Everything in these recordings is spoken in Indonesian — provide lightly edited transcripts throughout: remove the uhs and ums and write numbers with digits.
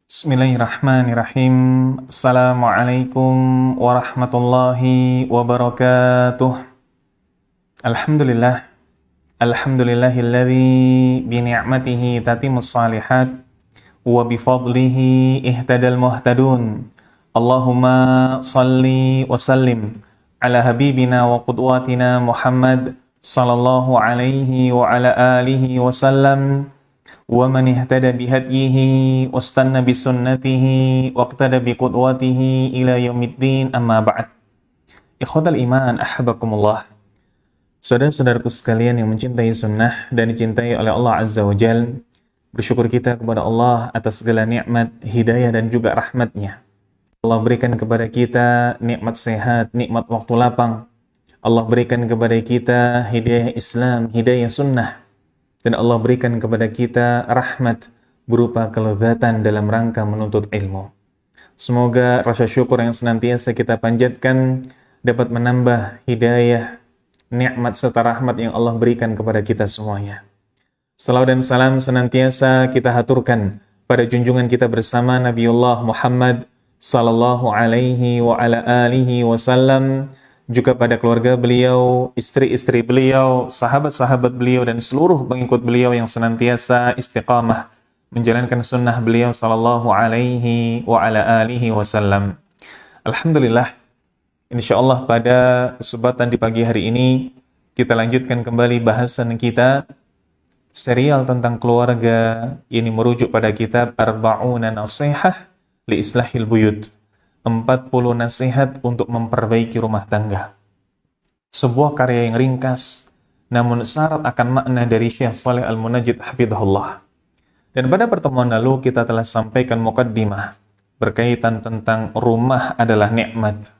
Bismillahirrahmanirrahim. Assalamualaikum warahmatullahi wabarakatuh. Alhamdulillah. Alhamdulillahilladzi bini'matihi tatimmus salihat wa bifadlihi ihtadal muhtadun. Allahumma salli wa sallim ala habibina wa qudwatina Muhammad sallallahu alaihi wa ala alihi wa sallam. Wa man ihtada bihadyihi wastanna bisunnatihi waqtada biqudwatihi ila yaumiddin, amma ba'd. Ikhwatal iman, ahbakumullah. Saudara-saudaraku sekalian yang mencintai sunnah dan dicintai oleh Allah Azza wa Jal, bersyukur kita kepada Allah atas segala nikmat, hidayah dan juga rahmatnya. Allah berikan kepada kita nikmat sehat, nikmat waktu lapang. Allah berikan kepada kita hidayah Islam, hidayah sunnah. Dan Allah berikan kepada kita rahmat berupa kelezatan dalam rangka menuntut ilmu. Semoga rasa syukur yang senantiasa kita panjatkan dapat menambah hidayah, nikmat serta rahmat yang Allah berikan kepada kita semuanya. Salawat dan salam senantiasa kita haturkan pada junjungan kita bersama Nabiullah Muhammad sallallahu alaihi wa ala alihi wasallam, juga pada keluarga beliau, istri-istri beliau, sahabat-sahabat beliau, dan seluruh pengikut beliau yang senantiasa istiqamah menjalankan sunnah beliau sallallahu alaihi wa ala alihi wasallam. Alhamdulillah, insyaallah pada kesempatan di pagi hari ini kita lanjutkan kembali bahasan kita serial tentang keluarga. Ini merujuk pada kitab Arba'una Nasihah li Islahil Buyut, 40 nasihat untuk memperbaiki rumah tangga. Sebuah karya yang ringkas, namun syarat akan makna dari Syekh Shalih Al-Munajjid hafizahullah. Dan pada pertemuan lalu kita telah sampaikan muqaddimah berkaitan tentang rumah adalah nikmat,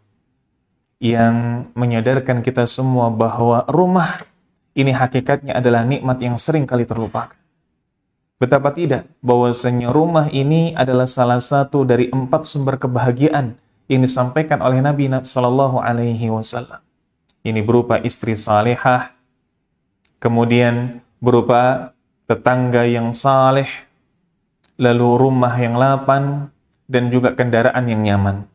yang menyadarkan kita semua bahwa rumah ini hakikatnya adalah nikmat yang sering kali terlupakan. Betapa tidak, bahwasanya rumah ini adalah salah satu dari 4 sumber kebahagiaan yang disampaikan oleh Nabi sallallahu alaihi wasallam. Ini berupa istri salihah, kemudian berupa tetangga yang saleh, lalu rumah yang lapang, dan juga kendaraan yang nyaman.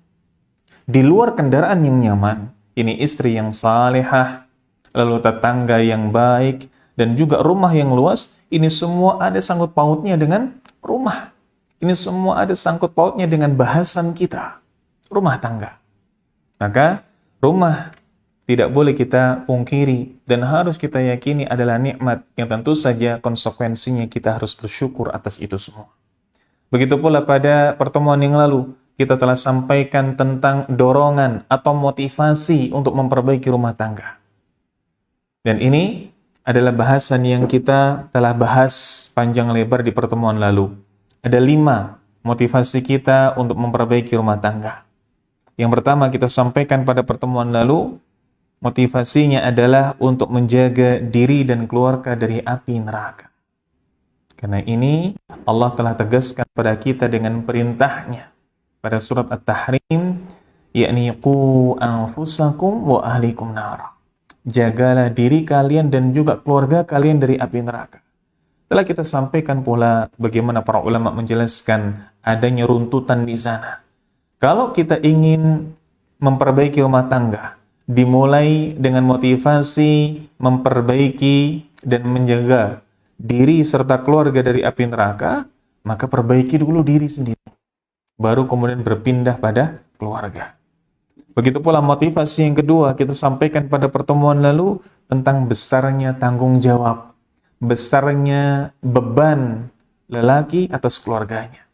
Di luar kendaraan yang nyaman, ini istri yang salihah, lalu tetangga yang baik, dan juga rumah yang luas. Ini semua ada sangkut pautnya dengan rumah. Ini semua ada sangkut pautnya dengan bahasan kita, rumah tangga. Maka rumah tidak boleh kita pungkiri dan harus kita yakini adalah nikmat yang tentu saja konsekuensinya kita harus bersyukur atas itu semua. Begitu pula pada pertemuan yang lalu kita telah sampaikan tentang dorongan atau motivasi untuk memperbaiki rumah tangga. Dan ini adalah bahasan yang kita telah bahas panjang lebar di pertemuan lalu. Ada 5 motivasi kita untuk memperbaiki rumah tangga. Yang pertama kita sampaikan pada pertemuan lalu, motivasinya adalah untuk menjaga diri dan keluarga dari api neraka. Karena ini Allah telah tegaskan pada kita dengan perintahnya pada surat At-Tahrim, yakni qu anfusakum wa ahlikum nara. Jagalah diri kalian dan juga keluarga kalian dari api neraka. Telah kita sampaikan pula bagaimana para ulama menjelaskan adanya runtutan di sana. Kalau kita ingin memperbaiki rumah tangga, dimulai dengan motivasi memperbaiki dan menjaga diri serta keluarga dari api neraka, maka perbaiki dulu diri sendiri. Baru kemudian berpindah pada keluarga. Begitu pula motivasi yang kedua kita sampaikan pada pertemuan lalu tentang besarnya tanggung jawab, besarnya beban lelaki atas keluarganya,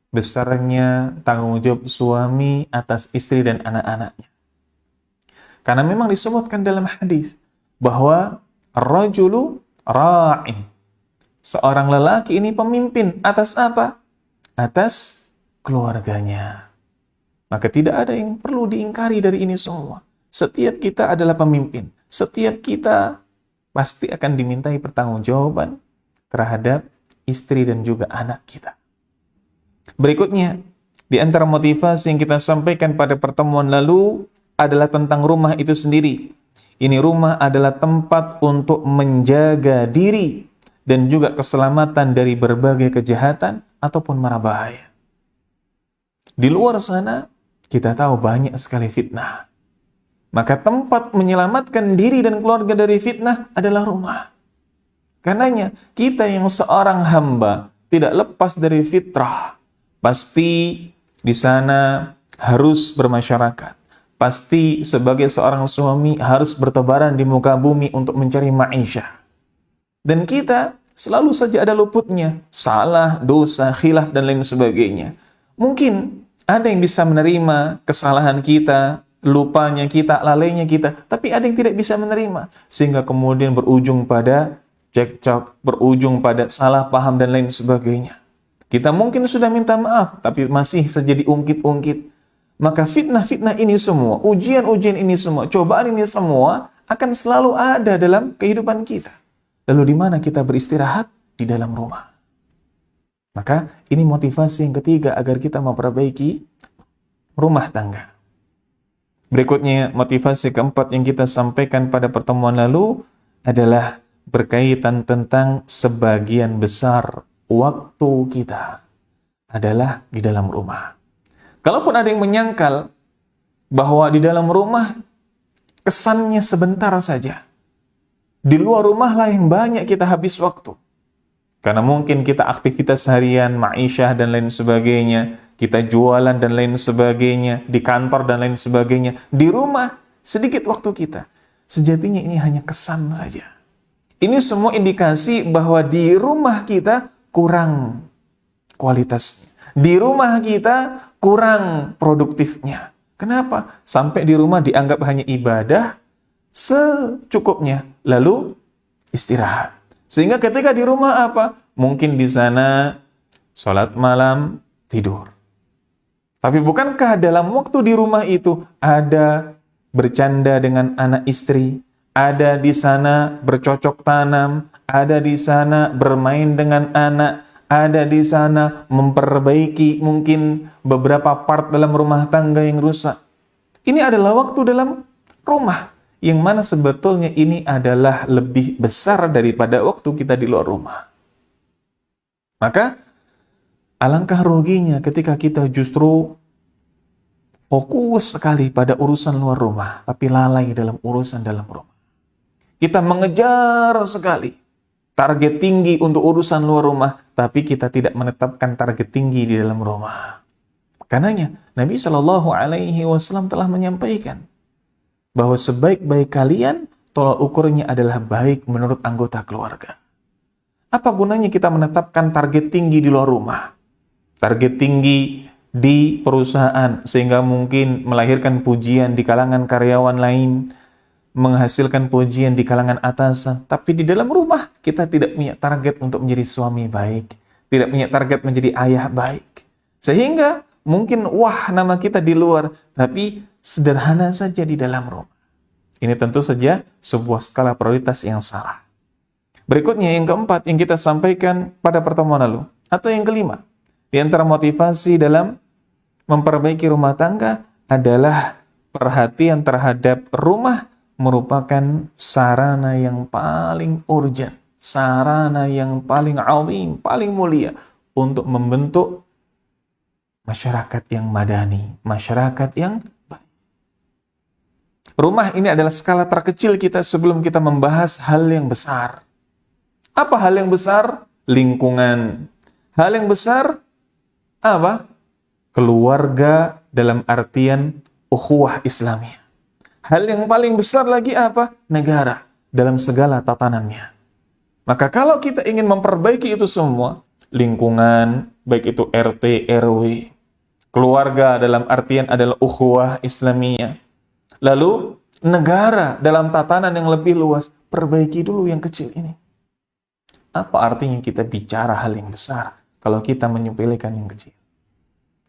besarnya tanggung jawab suami atas istri dan anak-anaknya. Karena memang disebutkan dalam hadis bahwa ar-rajulu ra'in, seorang lelaki ini pemimpin atas apa? Atas keluarganya. Maka tidak ada yang perlu diingkari dari ini semua. Setiap kita adalah pemimpin. Setiap kita pasti akan dimintai pertanggungjawaban terhadap istri dan juga anak kita. Berikutnya, di antara motivasi yang kita sampaikan pada pertemuan lalu adalah tentang rumah itu sendiri. Ini rumah adalah tempat untuk menjaga diri dan juga keselamatan dari berbagai kejahatan, ataupun mara bahaya. Di luar sana, kita tahu banyak sekali fitnah. Maka tempat menyelamatkan diri dan keluarga dari fitnah adalah rumah. Karenanya, kita yang seorang hamba tidak lepas dari fitrah. Pasti di sana harus bermasyarakat. Pasti sebagai seorang suami harus bertebaran di muka bumi untuk mencari ma'isyah. Dan kita selalu saja ada luputnya. Salah, dosa, khilaf, dan lain sebagainya. Mungkin ada yang bisa menerima kesalahan kita, lupanya kita, lalainya kita, tapi ada yang tidak bisa menerima. Sehingga kemudian berujung pada cekcok, berujung pada salah paham dan lain sebagainya. Kita mungkin sudah minta maaf, tapi masih saja diungkit-ungkit. Maka fitnah-fitnah ini semua, ujian-ujian ini semua, cobaan ini semua akan selalu ada dalam kehidupan kita. Lalu di mana kita beristirahat? Di dalam rumah. Maka ini motivasi yang ketiga agar kita memperbaiki rumah tangga. Berikutnya, motivasi keempat yang kita sampaikan pada pertemuan lalu adalah berkaitan tentang sebagian besar waktu kita adalah di dalam rumah. Kalaupun ada yang menyangkal bahwa di dalam rumah kesannya sebentar saja, di luar rumah lah yang banyak kita habis waktu. Karena mungkin kita aktivitas harian, ma'isyah dan lain sebagainya, kita jualan dan lain sebagainya, di kantor dan lain sebagainya. Di rumah, sedikit waktu kita. Sejatinya ini hanya kesan saja. Ini semua indikasi bahwa di rumah kita kurang kualitasnya. Di rumah kita kurang produktifnya. Kenapa? Sampai di rumah dianggap hanya ibadah secukupnya. Lalu istirahat. Sehingga ketika di rumah apa? Mungkin di sana sholat malam, tidur. Tapi bukankah dalam waktu di rumah itu ada bercanda dengan anak istri, ada di sana bercocok tanam, ada di sana bermain dengan anak, ada di sana memperbaiki mungkin beberapa part dalam rumah tangga yang rusak. Ini adalah waktu dalam rumah. Yang mana sebetulnya ini adalah lebih besar daripada waktu kita di luar rumah. Maka, alangkah ruginya ketika kita justru fokus sekali pada urusan luar rumah, tapi lalai dalam urusan dalam rumah. Kita mengejar sekali target tinggi untuk urusan luar rumah, tapi kita tidak menetapkan target tinggi di dalam rumah. Karenanya, Nabi SAW telah menyampaikan, bahwa sebaik-baik kalian, tolak ukurnya adalah baik menurut anggota keluarga. Apa gunanya kita menetapkan target tinggi di luar rumah? Target tinggi di perusahaan, sehingga mungkin melahirkan pujian di kalangan karyawan lain, menghasilkan pujian di kalangan atasan. Tapi di dalam rumah, kita tidak punya target untuk menjadi suami baik, tidak punya target menjadi ayah baik. Sehingga mungkin nama kita di luar, tapi sederhana saja di dalam rumah. Ini tentu saja sebuah skala prioritas yang salah. Berikutnya yang keempat yang kita sampaikan pada pertemuan lalu, atau yang kelima, di antara motivasi dalam memperbaiki rumah tangga adalah perhatian terhadap rumah merupakan sarana yang paling urgent, sarana yang paling azim, paling mulia untuk membentuk masyarakat yang madani, masyarakat yang baik. Rumah ini adalah skala terkecil kita sebelum kita membahas hal yang besar. Apa hal yang besar? Lingkungan. Hal yang besar apa? Keluarga dalam artian ukhuwah Islamiyah. Hal yang paling besar lagi apa? Negara dalam segala tatanannya. Maka kalau kita ingin memperbaiki itu semua, lingkungan, baik itu RT, RW, keluarga dalam artian adalah ukhuwah Islamiyah. Lalu negara dalam tatanan yang lebih luas, perbaiki dulu yang kecil ini. Apa artinya kita bicara hal yang besar kalau kita menyepelekan yang kecil?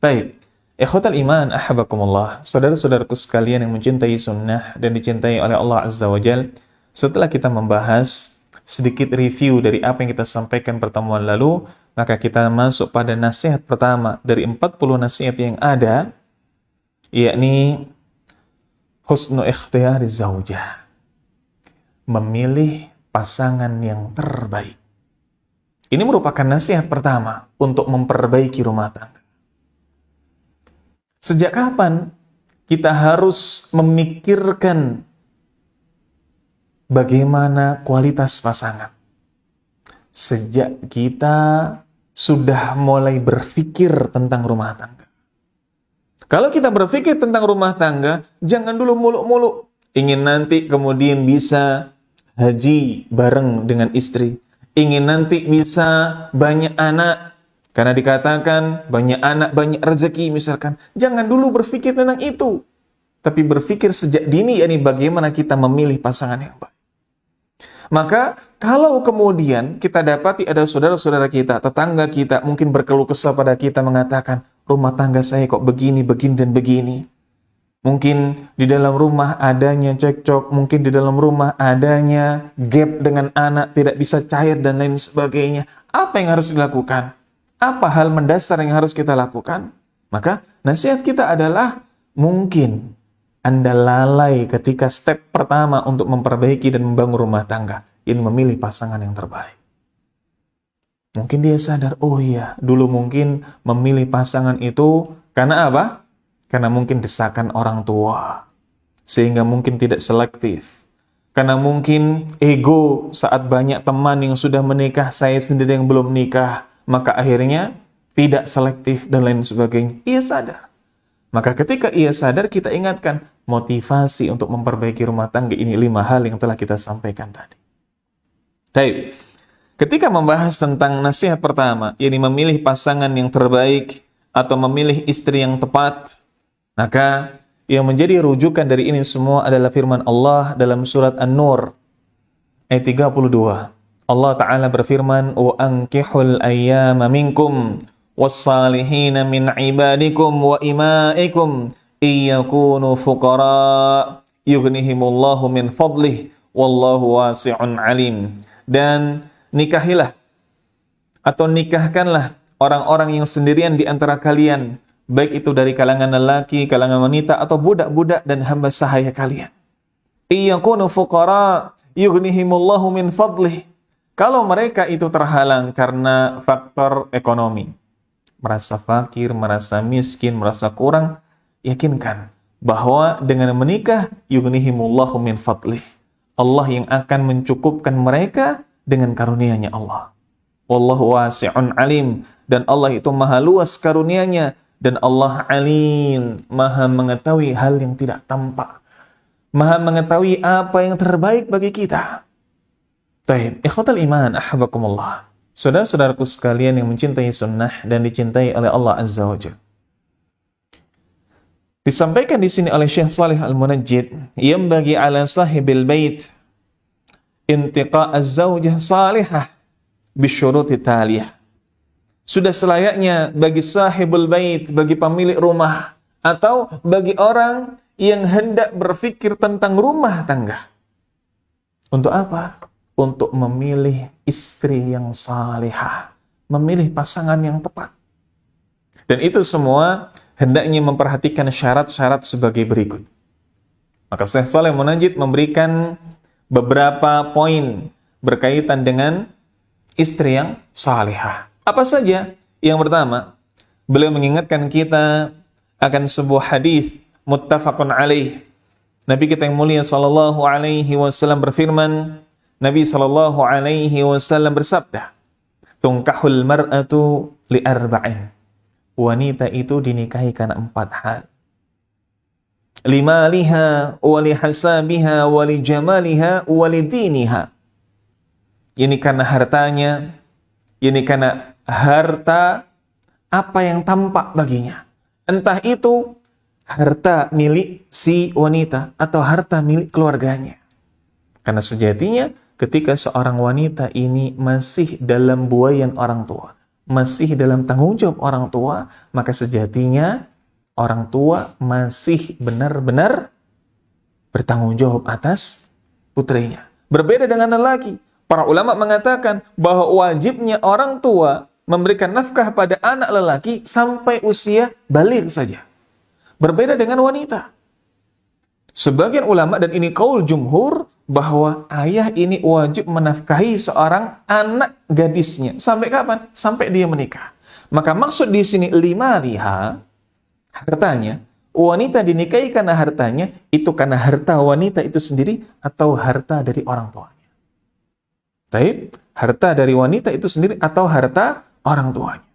Baik, ikhwatal iman, ahabakumullah, saudara-saudaraku sekalian yang mencintai sunnah dan dicintai oleh Allah Azza wa Jal, setelah kita membahas sedikit review dari apa yang kita sampaikan pertemuan lalu, maka kita masuk pada nasihat pertama dari 40 nasihat yang ada, yakni husnu ikhtiyari zaujah, memilih pasangan yang terbaik. Ini merupakan nasihat pertama untuk memperbaiki rumah tangga. Sejak kapan kita harus memikirkan bagaimana kualitas pasangan? Sejak kita sudah mulai berpikir tentang rumah tangga. Kalau kita berpikir tentang rumah tangga, jangan dulu muluk-muluk. Ingin nanti kemudian bisa haji bareng dengan istri. Ingin nanti bisa banyak anak. Karena dikatakan banyak anak, banyak rezeki misalkan. Jangan dulu berpikir tentang itu. Tapi berpikir sejak dini, yakni bagaimana kita memilih pasangan yang baik. Maka kalau kemudian kita dapati ada saudara-saudara kita, tetangga kita, mungkin berkeluh kesah pada kita mengatakan, rumah tangga saya kok begini, begini, dan begini. Mungkin di dalam rumah adanya cekcok, mungkin di dalam rumah adanya gap dengan anak, tidak bisa cair, dan lain sebagainya. Apa yang harus dilakukan? Apa hal mendasar yang harus kita lakukan? Maka nasihat kita adalah mungkin Anda lalai ketika step pertama untuk memperbaiki dan membangun rumah tangga. Ini memilih pasangan yang terbaik. Mungkin dia sadar, oh iya, dulu mungkin memilih pasangan itu karena apa? Karena mungkin desakan orang tua. Sehingga mungkin tidak selektif. Karena mungkin ego saat banyak teman yang sudah menikah, saya sendiri yang belum nikah. Maka akhirnya tidak selektif dan lain sebagainya. Ia sadar. Maka ketika ia sadar, kita ingatkan motivasi untuk memperbaiki rumah tangga ini 5 hal yang telah kita sampaikan tadi. Baik. Ketika membahas tentang nasihat pertama, yakni memilih pasangan yang terbaik atau memilih istri yang tepat, maka yang menjadi rujukan dari ini semua adalah firman Allah dalam surat An-Nur ayat 32. Allah Ta'ala berfirman, "Wa ankihul ayyama minkum was-salihina min ibadikum wa imaikum iyakunu fuqara yughnihimullahu min fadlih wallahu wasi'un alim." Dan nikahilah atau nikahkanlah orang-orang yang sendirian di antara kalian, baik itu dari kalangan lelaki, kalangan wanita, atau budak-budak dan hamba sahaya kalian. Iyakunu fuqara yughnihimullahu min fadlih. Kalau mereka itu terhalang karena faktor ekonomi, merasa fakir, merasa miskin, merasa kurang, yakinkan bahwa dengan menikah yughnihimullahu min fadlih. Allah yang akan mencukupkan mereka dengan karunia-Nya Allah. Wallahu wasi'un alim, dan Allah itu maha luas karunia-Nya, dan Allah alim, maha mengetahui hal yang tidak tampak, maha mengetahui apa yang terbaik bagi kita. Baik, ikhwatal iman, ahabakumullah. Saudara-saudaraku sekalian yang mencintai sunnah dan dicintai oleh Allah Azza wa Jalla. Disampaikan di sini oleh Syekh Shalih Al-Munajjid, yang bagi ala sahibil bait intiqa az-zawjah salihah bisyuruti taliyah. Sudah selayaknya bagi sahibul bait, bagi pemilik rumah, atau bagi orang yang hendak berfikir tentang rumah tangga. Untuk apa? Untuk memilih istri yang salihah, memilih pasangan yang tepat. Dan itu semua hendaknya memperhatikan syarat-syarat sebagai berikut. Maka Syekh Shalih Al-Munajjid memberikan beberapa poin berkaitan dengan istri yang salihah. Apa saja? Yang pertama, beliau mengingatkan kita akan sebuah hadis muttafaqun alaih. Nabi kita yang mulia sallallahu alaihi wasallam berfirman, Nabi sallallahu alaihi wasallam bersabda, "Tunkahul mar'atu li arba'in." Wanita itu dinikahi karena 4 hal. Limaliha wa li hasabiha wa li jamaliha wa li diniha. Ini karena hartanya, ini karena harta apa yang tampak baginya. Entah itu harta milik si wanita atau harta milik keluarganya. Karena sejatinya ketika seorang wanita ini masih dalam buayan orang tua, masih dalam tanggung jawab orang tua, maka sejatinya orang tua masih benar-benar bertanggung jawab atas putrinya. Berbeda dengan lelaki. Para ulama mengatakan bahwa wajibnya orang tua memberikan nafkah pada anak lelaki sampai usia baligh saja. Berbeda dengan wanita. Sebagian ulama, dan ini qaul jumhur, bahwa ayah ini wajib menafkahi seorang anak gadisnya. Sampai kapan? Sampai dia menikah. Maka maksud di sini lima liha, hartanya, wanita dinikahi karena hartanya, itu karena harta wanita itu sendiri atau harta dari orang tuanya. Baik, harta dari wanita itu sendiri atau harta orang tuanya.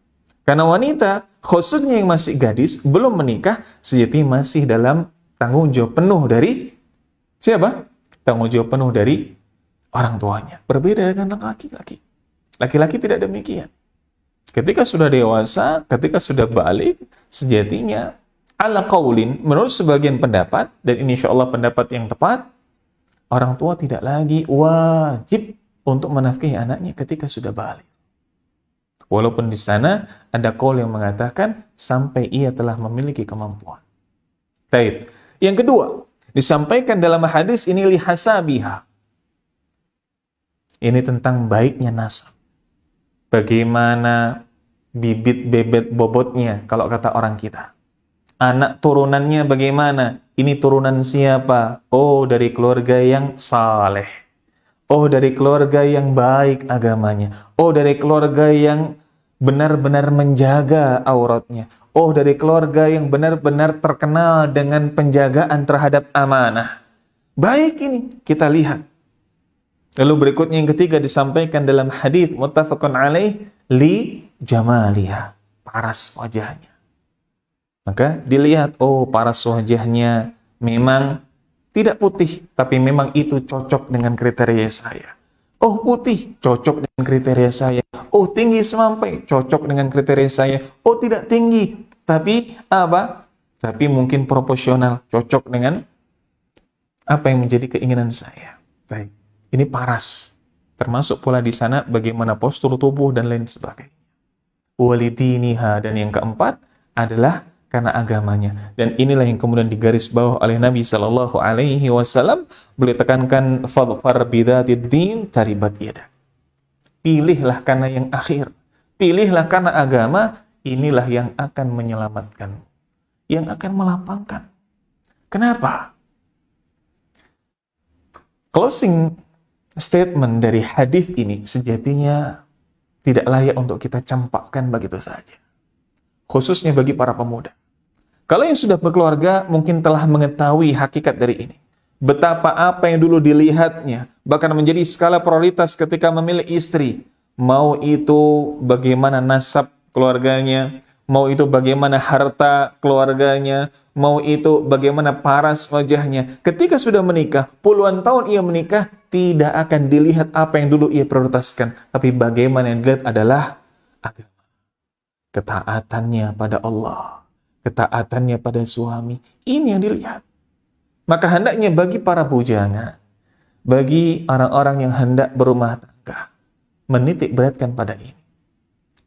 Karena wanita, khususnya yang masih gadis, belum menikah, sejatinya masih dalam tanggung jawab penuh dari siapa? Tanggung jawab penuh dari orang tuanya. Berbeda dengan laki-laki. Laki-laki tidak demikian. Ketika sudah dewasa, ketika sudah balik, sejatinya ala qaulin, menurut sebagian pendapat, dan ini insya Allah pendapat yang tepat, orang tua tidak lagi wajib untuk menafkahi anaknya ketika sudah balik. Walaupun di sana ada qaul yang mengatakan sampai ia telah memiliki kemampuan. Baik. Yang kedua, disampaikan dalam hadis ini lihasabiha. Ini tentang baiknya nasab. Bagaimana bibit bebet bobotnya kalau kata orang kita. Anak turunannya bagaimana? Ini turunan siapa? Oh, dari keluarga yang saleh. Oh, dari keluarga yang baik agamanya. Oh, dari keluarga yang benar-benar menjaga auratnya. Oh, dari keluarga yang benar-benar terkenal dengan penjagaan terhadap amanah. Baik ini, kita lihat. Lalu berikutnya yang ketiga disampaikan dalam hadis muttafaqun alaih, li jamaliha, paras wajahnya. Maka dilihat, oh paras wajahnya memang tidak putih, tapi memang itu cocok dengan kriteria saya. Oh putih, cocok dengan kriteria saya. Oh tinggi semampai, cocok dengan kriteria saya. Oh tidak tinggi, tapi apa? Tapi mungkin proporsional, cocok dengan apa yang menjadi keinginan saya. Baik, ini paras. Termasuk pula di sana bagaimana postur tubuh dan lain sebagainya. Walidiniha, dan yang keempat adalah karena agamanya. Dan inilah yang kemudian digaris bawah oleh Nabi Shallallahu Alaihi Wasallam. Beliau tekankan fadfar bidatid din taribat yadak. Pilihlah karena yang akhir. Pilihlah karena agama. Inilah yang akan menyelamatkan, yang akan melapangkan. Kenapa? Closing statement dari hadis ini sejatinya tidak layak untuk kita campakkan begitu saja. Khususnya bagi para pemuda. Kalau yang sudah berkeluarga mungkin telah mengetahui hakikat dari ini. Betapa apa yang dulu dilihatnya, bahkan menjadi skala prioritas ketika memilih istri. Mau itu bagaimana nasab keluarganya, mau itu bagaimana harta keluarganya, mau itu bagaimana paras wajahnya. Ketika sudah menikah, puluhan tahun ia menikah, tidak akan dilihat apa yang dulu ia prioritaskan. Tapi bagaimana yang dilihat adalah agama. Ketaatannya pada Allah, ketaatannya pada suami, ini yang dilihat. Maka hendaknya bagi para bujana, bagi orang-orang yang hendak berumah tangga, menitik beratkan pada ini.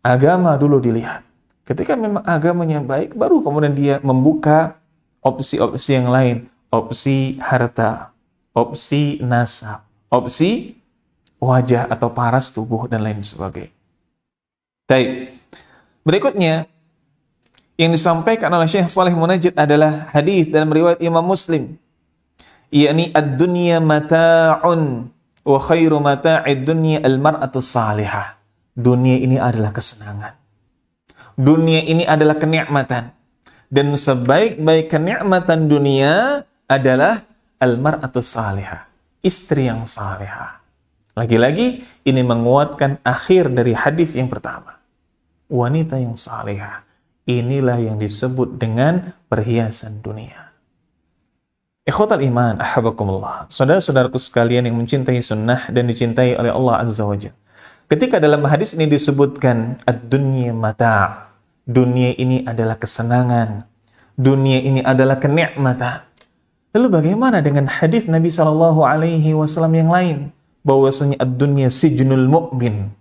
Agama dulu dilihat. Ketika memang agamanya baik, baru kemudian dia membuka opsi-opsi yang lain, opsi harta, opsi nasab, opsi wajah atau paras tubuh dan lain sebagainya. Baik. Berikutnya, yang disampaikan oleh Syekh Shalih Munajjid adalah hadis dalam riwayat Imam Muslim. Yakni ad-dunya mata'un wa khairu mata'id dunya al-mar'atu salihah. Dunia ini adalah kesenangan. Dunia ini adalah kenikmatan. Dan sebaik-baik kenikmatan dunia adalah al-mar'atu salihah. Istri yang salihah. Lagi-lagi, ini menguatkan akhir dari hadis yang pertama. Wanita yang salihah. Inilah yang disebut dengan perhiasan dunia. Ikhwatal iman, ahabakumullah. Saudara-saudaraku sekalian yang mencintai sunnah dan dicintai oleh Allah Azza wa Jalla. Ketika dalam hadis ini disebutkan ad-dunya mata'. Dunia ini adalah kesenangan. Dunia ini adalah kenikmatan. Lalu bagaimana dengan hadis Nabi SAW yang lain? Bahwasanya ad-dunya sijnul mu'min.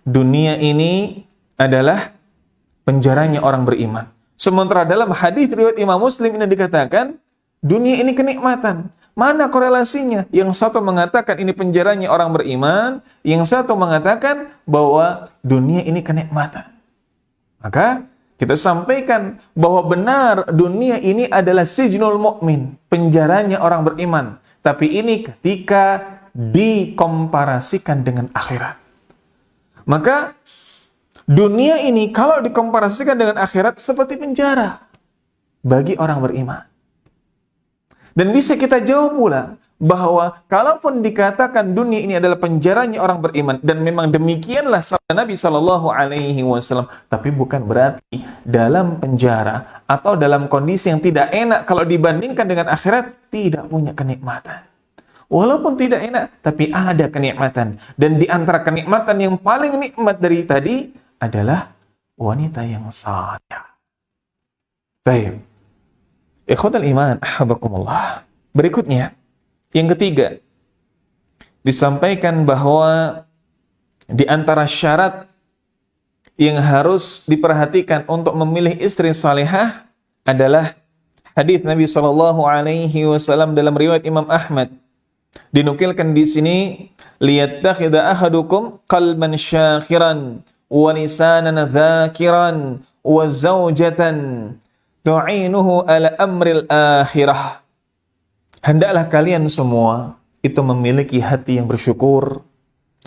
Dunia ini adalah penjaranya orang beriman. Sementara dalam hadis riwayat Imam Muslim ini dikatakan, dunia ini kenikmatan. Mana korelasinya? Yang satu mengatakan ini penjaranya orang beriman, yang satu mengatakan bahwa dunia ini kenikmatan. Maka Kita sampaikan bahwa benar dunia ini adalah sijnul mukmin, penjaranya orang beriman. Tapi ini ketika dikomparasikan dengan akhirat. Maka dunia ini kalau dikomparasikan dengan akhirat seperti penjara bagi orang beriman. Dan bisa kita jawab pula bahwa kalaupun dikatakan dunia ini adalah penjaranya orang beriman, dan memang demikianlah sabda Nabi Shallallahu Alaihi Wasallam, tapi bukan berarti dalam penjara atau dalam kondisi yang tidak enak kalau dibandingkan dengan akhirat tidak punya kenikmatan. Walaupun tidak enak, tapi ada kenikmatan. Dan di antara kenikmatan yang paling nikmat dari tadi adalah wanita yang saleh. Baik, ikhwatal iman, ahabakumullah. Berikutnya, yang ketiga, disampaikan bahwa di antara syarat yang harus diperhatikan untuk memilih istri salihah adalah hadis Nabi Shallallahu Alaihi Wasallam dalam riwayat Imam Ahmad. Dinukilkan di sini, liyattakhidha ahadukum qalban syakiran wa lisanan dzakiran wa zawjatan tu'inuhu ala amril akhirah. Hendaklah kalian semua itu memiliki hati yang bersyukur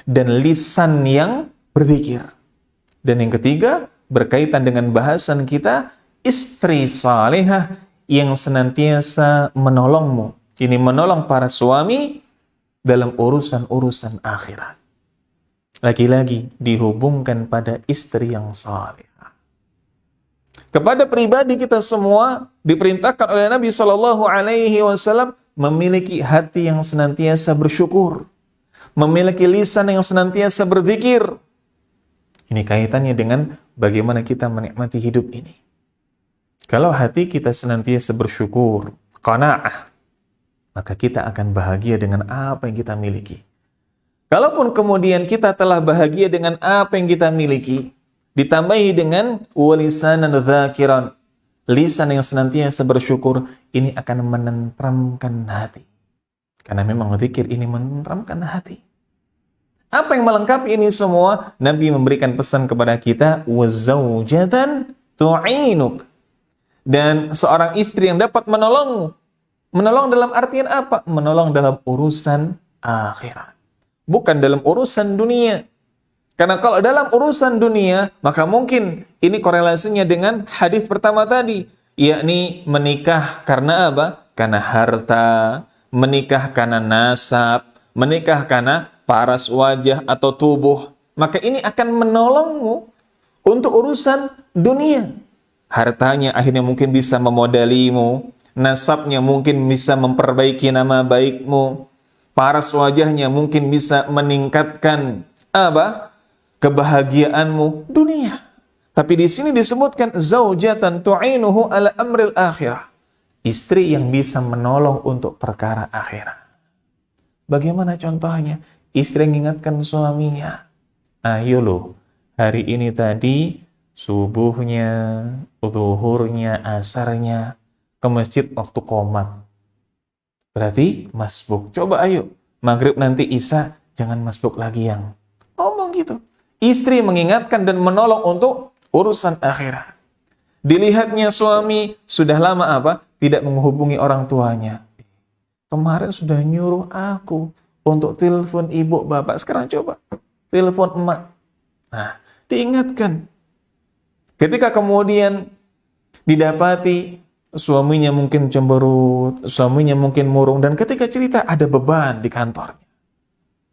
dan lisan yang berzikir. Dan yang ketiga, berkaitan dengan bahasan kita, istri salihah yang senantiasa menolongmu. Ini menolong para suami dalam urusan-urusan akhirat. Lagi-lagi dihubungkan pada istri yang salihah. Kepada pribadi kita semua diperintahkan oleh Nabi Shallallahu Alaihi Wasallam memiliki hati yang senantiasa bersyukur, memiliki lisan yang senantiasa berzikir. Ini kaitannya dengan bagaimana kita menikmati hidup ini. Kalau hati kita senantiasa bersyukur, qanaah, maka kita akan bahagia dengan apa yang kita miliki. Kalaupun kemudian kita telah bahagia dengan apa yang kita miliki, ditambahi dengan walisanan dzakiran, lisan yang senantiasa bersyukur, ini akan menenteramkan hati. Karena memang zikir ini menenteramkan hati. Apa yang melengkapi ini semua? Nabi memberikan pesan kepada kita, wazawjatan tu'inuk. Dan seorang istri yang dapat menolongmu. Menolong dalam artian apa? Menolong dalam urusan akhirat. Bukan dalam urusan dunia. Karena kalau dalam urusan dunia, maka mungkin ini korelasinya dengan hadis pertama tadi, yakni menikah karena apa? Karena harta, menikah karena nasab, menikah karena paras wajah atau tubuh. Maka ini akan menolongmu untuk urusan dunia. Hartanya akhirnya mungkin bisa memodalimu, nasabnya mungkin bisa memperbaiki nama baikmu, paras wajahnya mungkin bisa meningkatkan apa? Kebahagiaanmu dunia. Tapi di sini disebutkan zaujatan tu'inuhu ala amril akhirah. Istri yang bisa menolong untuk perkara akhirat. Bagaimana contohnya? Istri yang mengingatkan suaminya. Ayo loh, hari ini tadi subuhnya, zuhurnya, asarnya ke masjid waktu qomat. Berarti masbuk. Coba ayo, maghrib nanti isya jangan masbuk lagi yang. Ngomong gitu. Istri mengingatkan dan menolong untuk urusan akhirat. Dilihatnya suami sudah lama apa? Tidak menghubungi orang tuanya. Kemarin sudah nyuruh aku untuk telepon ibu bapak. Sekarang coba telepon emak. Nah, diingatkan. Ketika kemudian didapati suaminya mungkin cemberut, suaminya mungkin murung, dan ketika cerita ada beban di kantornya.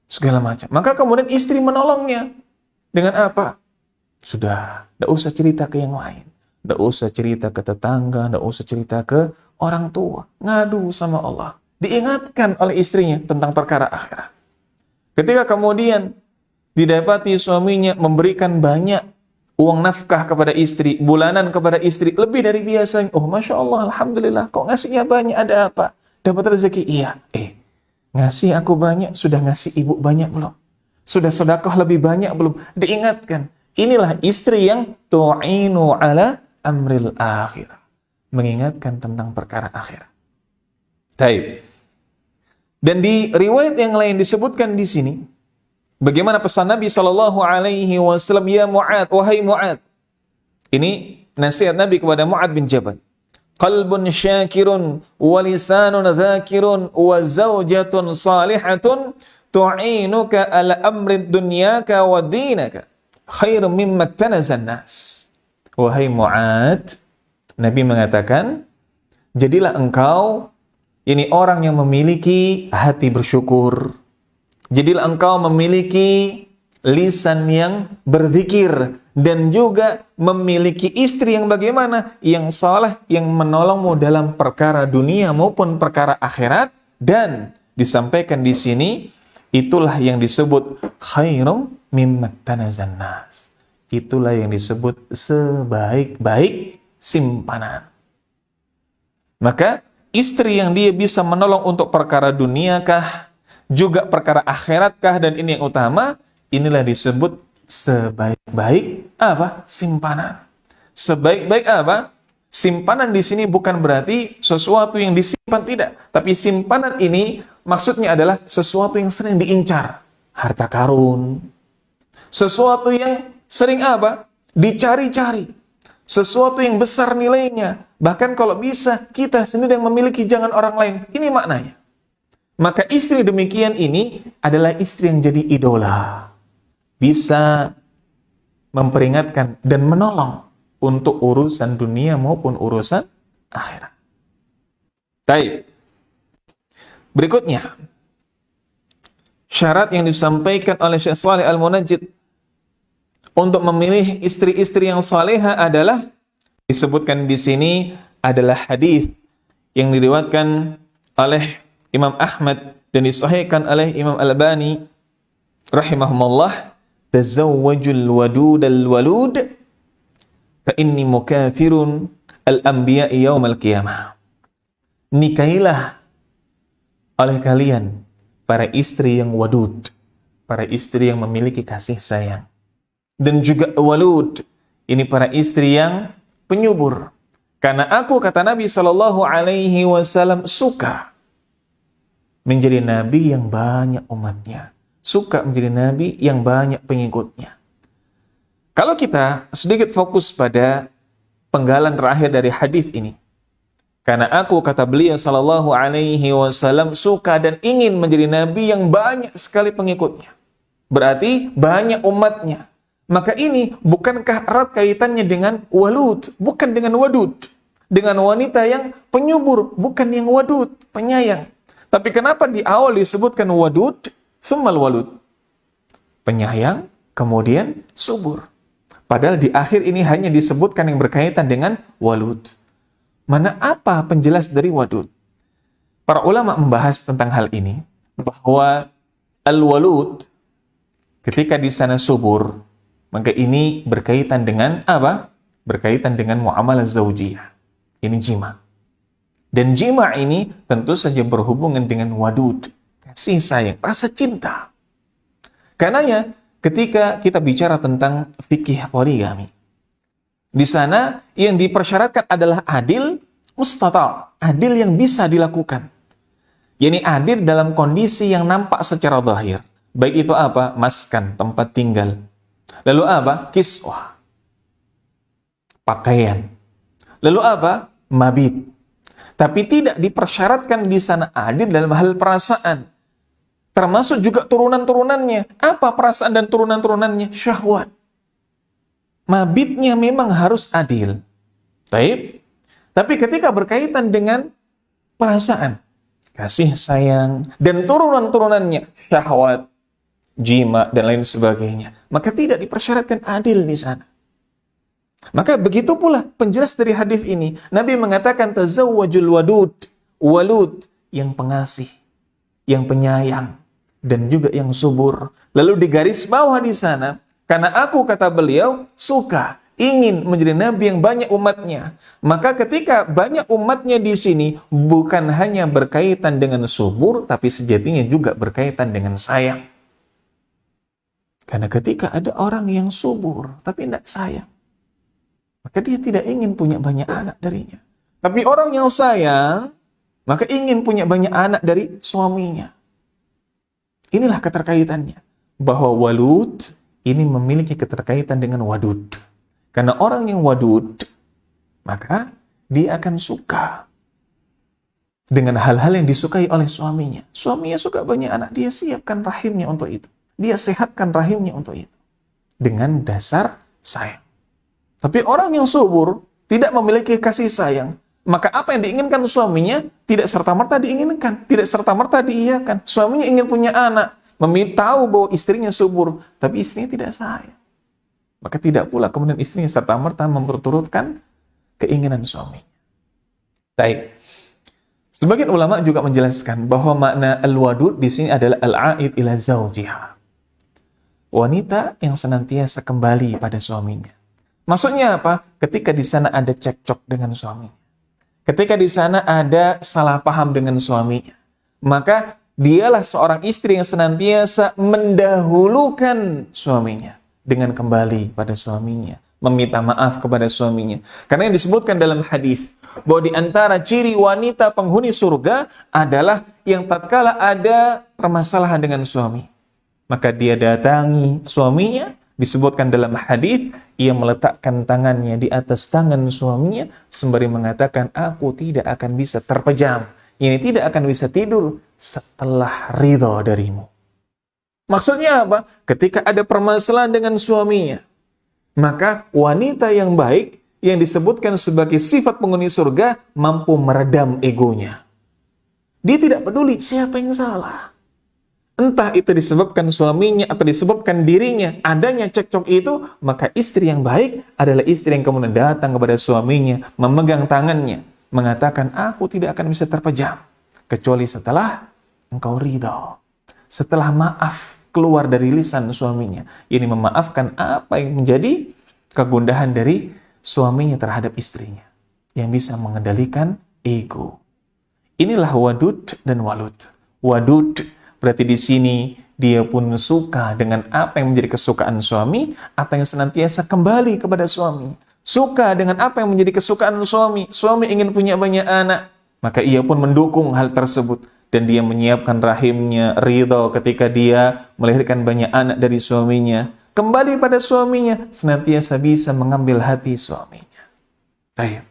Segala macam. Maka kemudian istri menolongnya. Dengan apa? Sudah, tidak usah cerita ke yang lain. Tidak usah cerita ke tetangga, tidak usah cerita ke orang tua. Ngadu sama Allah. Diingatkan oleh istrinya tentang perkara akhirat. Ketika kemudian didapati suaminya memberikan banyak uang nafkah kepada istri, bulanan kepada istri, lebih dari biasanya. Oh, Masya Allah, Alhamdulillah, kok ngasihnya banyak, ada apa? Dapat rezeki? Iya. Ngasih aku banyak, sudah ngasih ibu banyak belum? Sudah sedekah lebih banyak belum? Diingatkan. Inilah istri yang tu'inu ala amril akhirah. Mengingatkan tentang perkara akhirat. Taib. Dan di riwayat yang lain disebutkan di sini, bagaimana pesan Nabi Shallallahu Alaihi Wasallam, ya Mu'ad, wahai Mu'ad. Ini nasihat Nabi kepada Mu'adz bin Jabal. Qalbun syakirun wa lisanun dzakirun wa zaujatun salihatun tu'inuka ala amri dunyaka wa dinaka khairum mimma tanazan nas. Wahai Mu'adz, Nabi mengatakan, jadilah engkau ini orang yang memiliki hati bersyukur. Jadilah engkau memiliki lisan yang berzikir dan juga memiliki istri yang bagaimana? Yang saleh, yang menolongmu dalam perkara dunia maupun perkara akhirat. Dan disampaikan di sini, itulah yang disebut khairum mimmat tanazan nas. Itulah yang disebut sebaik-baik simpanan. Maka istri yang dia bisa menolong untuk perkara duniakah, juga perkara akhiratkah, dan ini yang utama, inilah disebut sebaik-baik apa? Simpanan. Sebaik-baik apa? Simpanan di sini bukan berarti sesuatu yang disimpan, tidak. Tapi simpanan ini maksudnya adalah sesuatu yang sering diincar. Harta karun. Sesuatu yang sering apa? Dicari-cari. Sesuatu yang besar nilainya. Bahkan kalau bisa, kita sendiri yang memiliki, jangan orang lain. Ini maknanya. Maka istri demikian ini adalah istri yang jadi idola. Bisa memperingatkan dan menolong untuk urusan dunia maupun urusan akhirat. Baik. Berikutnya, syarat yang disampaikan oleh Syekh Shalih Al-Munajjid untuk memilih istri-istri yang salehah adalah disebutkan di sini adalah hadis yang diriwayatkan oleh Imam Ahmad dan disahihkan oleh Imam Al-Albani rahimahumullah. Tazawwajul wadudal walud fa inni mukathirun al-anbiya'i yaumal qiyamah. Nikahilah oleh kalian para istri yang wadud, para istri yang memiliki kasih sayang. Dan juga walud, ini para istri yang penyubur. Karena aku, kata Nabi SAW, suka menjadi nabi yang banyak umatnya. Suka menjadi nabi yang banyak pengikutnya. Kalau kita sedikit fokus pada penggalan terakhir dari hadis ini, karena aku, kata beliau SAW, suka dan ingin menjadi nabi yang banyak sekali pengikutnya. Berarti banyak umatnya. Maka ini bukankah erat kaitannya dengan walud, bukan dengan wadud. Dengan wanita yang penyubur, bukan yang wadud, penyayang. Tapi kenapa di awal disebutkan wadud, summal walud? Penyayang, kemudian subur. Padahal di akhir ini hanya disebutkan yang berkaitan dengan walud. Mana apa penjelas dari wadud? Para ulama membahas tentang hal ini, bahwa al-walud, ketika di sana subur, maka ini berkaitan dengan apa? Berkaitan dengan muamalah zaujiyah. Ini jima. Dan jima ini tentu saja berhubungan dengan wadud, kasih sayang, rasa cinta. Karenanya ketika kita bicara tentang fikih poligami, di sana yang dipersyaratkan adalah adil mustata', adil yang bisa dilakukan. Yani adil dalam kondisi yang nampak secara zahir. Baik itu apa? Maskan, tempat tinggal. Lalu apa? Kiswah, pakaian. Lalu apa? Mabit. Tapi tidak dipersyaratkan di sana adil dalam hal perasaan. Termasuk juga turunan-turunannya. Apa perasaan dan turunan-turunannya? Syahwat. Mabitnya memang harus adil. Baik. Tapi ketika berkaitan dengan perasaan, kasih sayang, dan turunan-turunannya, syahwat, jima, dan lain sebagainya, maka tidak dipersyaratkan adil di sana. Maka begitu pula penjelas dari hadis ini. Nabi mengatakan tazawwajul wadud, walud, yang pengasih, yang penyayang, dan juga yang subur. Lalu digaris bawah di sana, karena aku, kata beliau, suka, ingin menjadi nabi yang banyak umatnya. Maka ketika banyak umatnya di sini, bukan hanya berkaitan dengan subur, tapi sejatinya juga berkaitan dengan sayang. Karena ketika ada orang yang subur, tapi tidak sayang, maka dia tidak ingin punya banyak anak darinya. Tapi orang yang sayang, maka ingin punya banyak anak dari suaminya. Inilah keterkaitannya. Bahwa walud ini memiliki keterkaitan dengan wadud. Karena orang yang wadud, maka dia akan suka dengan hal-hal yang disukai oleh suaminya. Suaminya suka banyak anak, dia siapkan rahimnya untuk itu. Dia sehatkan rahimnya untuk itu. Dengan dasar sayang. Tapi orang yang subur, tidak memiliki kasih sayang, maka apa yang diinginkan suaminya tidak serta-merta diinginkan, tidak serta-merta diiyakan. Suaminya ingin punya anak, tahu bahwa istrinya subur, tapi istrinya tidak sayang. Maka tidak pula kemudian istrinya serta-merta memperturutkan keinginan suaminya. Baik. Sebagian ulama juga menjelaskan bahwa makna al-wadud di sini adalah al-aid ila zawjiha. Wanita yang senantiasa kembali pada suaminya. Maksudnya apa? Ketika di sana ada cekcok dengan suaminya. Ketika di sana ada salah paham dengan suaminya. Maka dialah seorang istri yang senantiasa mendahulukan suaminya dengan kembali pada suaminya, meminta maaf kepada suaminya. Karena yang disebutkan dalam hadis bahwa di antara ciri wanita penghuni surga adalah yang tatkala ada permasalahan dengan suami, maka dia datangi suaminya. Disebutkan dalam hadis, ia meletakkan tangannya di atas tangan suaminya sembari mengatakan, aku tidak akan bisa terpejam, ini tidak akan bisa tidur setelah ridho darimu. Maksudnya apa? Ketika ada permasalahan dengan suaminya, maka wanita yang baik yang disebutkan sebagai sifat penghuni surga mampu meredam egonya. Dia tidak peduli siapa yang salah. Entah itu disebabkan suaminya atau disebabkan dirinya, adanya cekcok itu, maka istri yang baik adalah istri yang kemudian datang kepada suaminya, memegang tangannya, mengatakan, aku tidak akan bisa terpejam, kecuali setelah engkau ridho. Setelah maaf keluar dari lisan suaminya, ini memaafkan apa yang menjadi kegundahan dari suaminya terhadap istrinya, yang bisa mengendalikan ego. Inilah wadud dan walud. Wadud berarti di sini dia pun suka dengan apa yang menjadi kesukaan suami atau yang senantiasa kembali kepada suami. Suka dengan apa yang menjadi kesukaan suami. Suami ingin punya banyak anak, maka ia pun mendukung hal tersebut dan dia menyiapkan rahimnya, ridho ketika dia melahirkan banyak anak dari suaminya. Kembali pada suaminya, senantiasa bisa mengambil hati suaminya. Baik.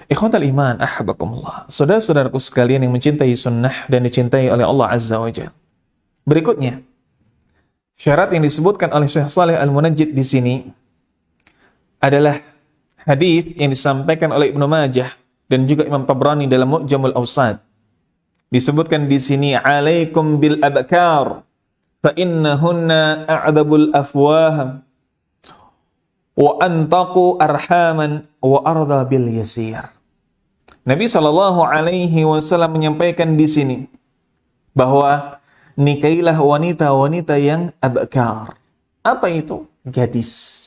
Ikhwatal iman, ahbakumullah. Saudara-saudaraku sekalian yang mencintai sunnah dan dicintai oleh Allah Azza wa Jalla. Berikutnya, syarat yang disebutkan oleh Syekh Shalih Al-Munajjid di sini adalah hadis yang disampaikan oleh Ibnu Majah dan juga Imam Tabrani dalam Mu'jamul Awsat. Disebutkan di sini, alaikum bil abkar fa innahunna a'dabul afwaham wa antaqu arhaman wa arda bil yasir. Nabi SAW menyampaikan di sini bahwa nikahilah wanita-wanita yang abkar. Apa itu? Gadis.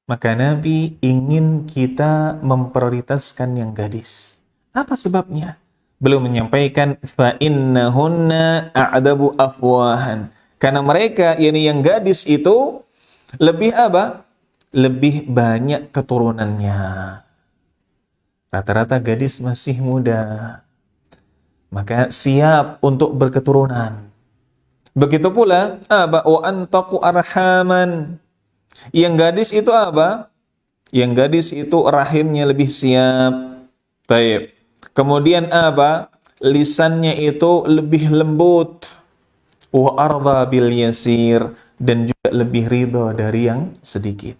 Maka Nabi ingin kita memprioritaskan yang gadis. Apa sebabnya? Beliau menyampaikan fa innahunna a'dabu afwahan. Karena mereka, yakni yang gadis itu lebih apa? Lebih banyak keturunannya. Rata-rata gadis masih muda, maka siap untuk berketurunan. Begitu pula apa? Wa antaqu arhaman. Yang gadis itu apa? Yang gadis itu rahimnya lebih siap. Baik. Kemudian apa? Lisannya itu lebih lembut. Wa arda bil yasir, dan juga lebih ridho dari yang sedikit.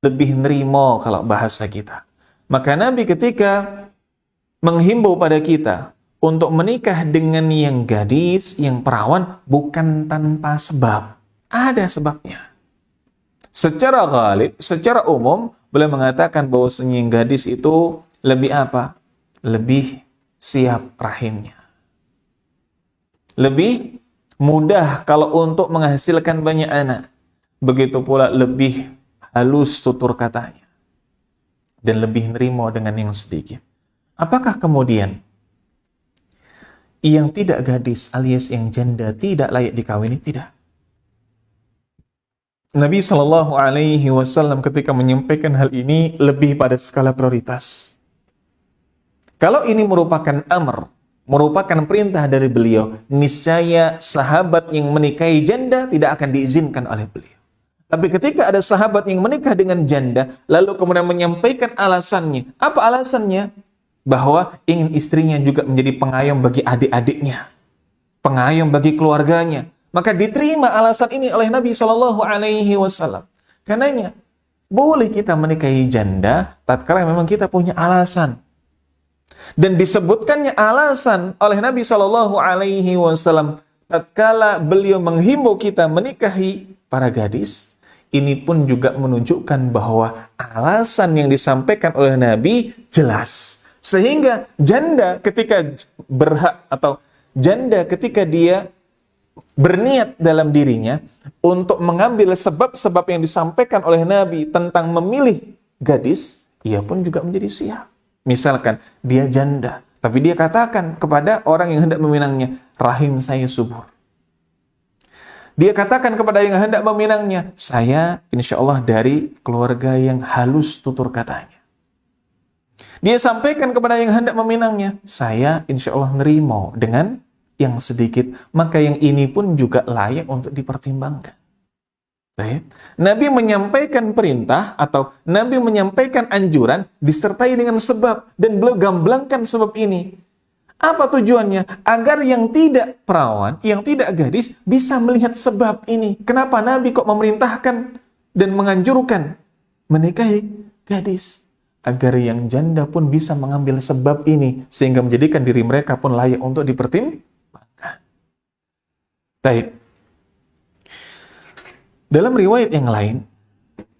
Lebih nerimo kalau bahasa kita. Maka Nabi ketika menghimbau pada kita untuk menikah dengan yang gadis, yang perawan, bukan tanpa sebab. Ada sebabnya. Secara ghalib, secara umum, beliau mengatakan bahwa yang gadis itu lebih apa? Lebih siap rahimnya. Lebih mudah kalau untuk menghasilkan banyak anak. Begitu pula lebih halus tutur katanya. Dan lebih nerimo dengan yang sedikit. Apakah kemudian yang tidak gadis alias yang janda tidak layak dikawini? Tidak. Nabi SAW ketika menyampaikan hal ini lebih pada skala prioritas. Kalau ini merupakan amr, merupakan perintah dari beliau, niscaya sahabat yang menikahi janda tidak akan diizinkan oleh beliau. Tapi ketika ada sahabat yang menikah dengan janda, lalu kemudian menyampaikan alasannya. Apa alasannya? Bahwa ingin istrinya juga menjadi pengayom bagi adik-adiknya, pengayom bagi keluarganya. Maka diterima alasan ini oleh Nabi Shallallahu Alaihi Wasallam. Karenanya boleh kita menikahi janda tatkala memang kita punya alasan. Dan disebutkannya alasan oleh Nabi Shallallahu Alaihi Wasallam tatkala beliau menghimbau kita menikahi para gadis. Ini pun juga menunjukkan bahwa alasan yang disampaikan oleh Nabi jelas. Sehingga janda ketika berhak atau janda ketika dia berniat dalam dirinya untuk mengambil sebab-sebab yang disampaikan oleh Nabi tentang memilih gadis, ia pun juga menjadi siap. Misalkan dia janda, tapi dia katakan kepada orang yang hendak meminangnya, rahim saya subur. Dia katakan kepada yang hendak meminangnya, saya insya Allah dari keluarga yang halus tutur katanya. Dia sampaikan kepada yang hendak meminangnya, saya insya Allah nerimo dengan yang sedikit, maka yang ini pun juga layak untuk dipertimbangkan. Baik. Nabi menyampaikan perintah atau Nabi menyampaikan anjuran disertai dengan sebab, dan beliau gamblangkan sebab ini. Apa tujuannya? Agar yang tidak perawan, yang tidak gadis bisa melihat sebab ini. Kenapa Nabi kok memerintahkan dan menganjurkan menikahi gadis? Agar yang janda pun bisa mengambil sebab ini, sehingga menjadikan diri mereka pun layak untuk dipertimbangkan. Baik. Dalam riwayat yang lain,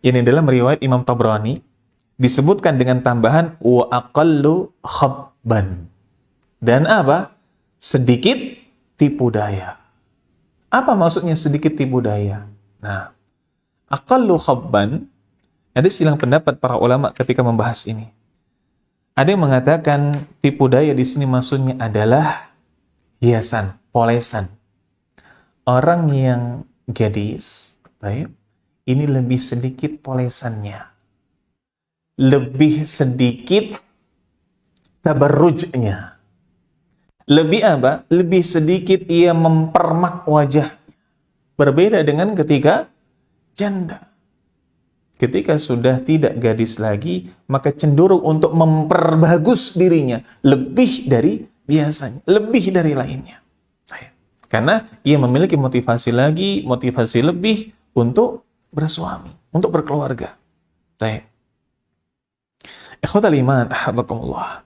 ini dalam riwayat Imam Tabrani, disebutkan dengan tambahan wa aqallu khabban. Dan apa? Sedikit tipu daya. Apa maksudnya sedikit tipu daya? Nah, aqallu khabban, ada silang pendapat para ulama ketika membahas ini. Ada yang mengatakan tipu daya di sini maksudnya adalah hiasan, polesan. Orang yang gadis, baik, ini lebih sedikit polesannya. Lebih sedikit tabarrujnya. Lebih apa? Lebih sedikit ia mempermak wajah. Berbeda dengan ketika janda. Ketika sudah tidak gadis lagi, maka cenderung untuk memperbagus dirinya lebih dari biasanya, lebih dari lainnya. Karena ia memiliki motivasi lagi, motivasi lebih untuk bersuami, untuk berkeluarga. Baik. Ikhwatal iman, ahabakumullah.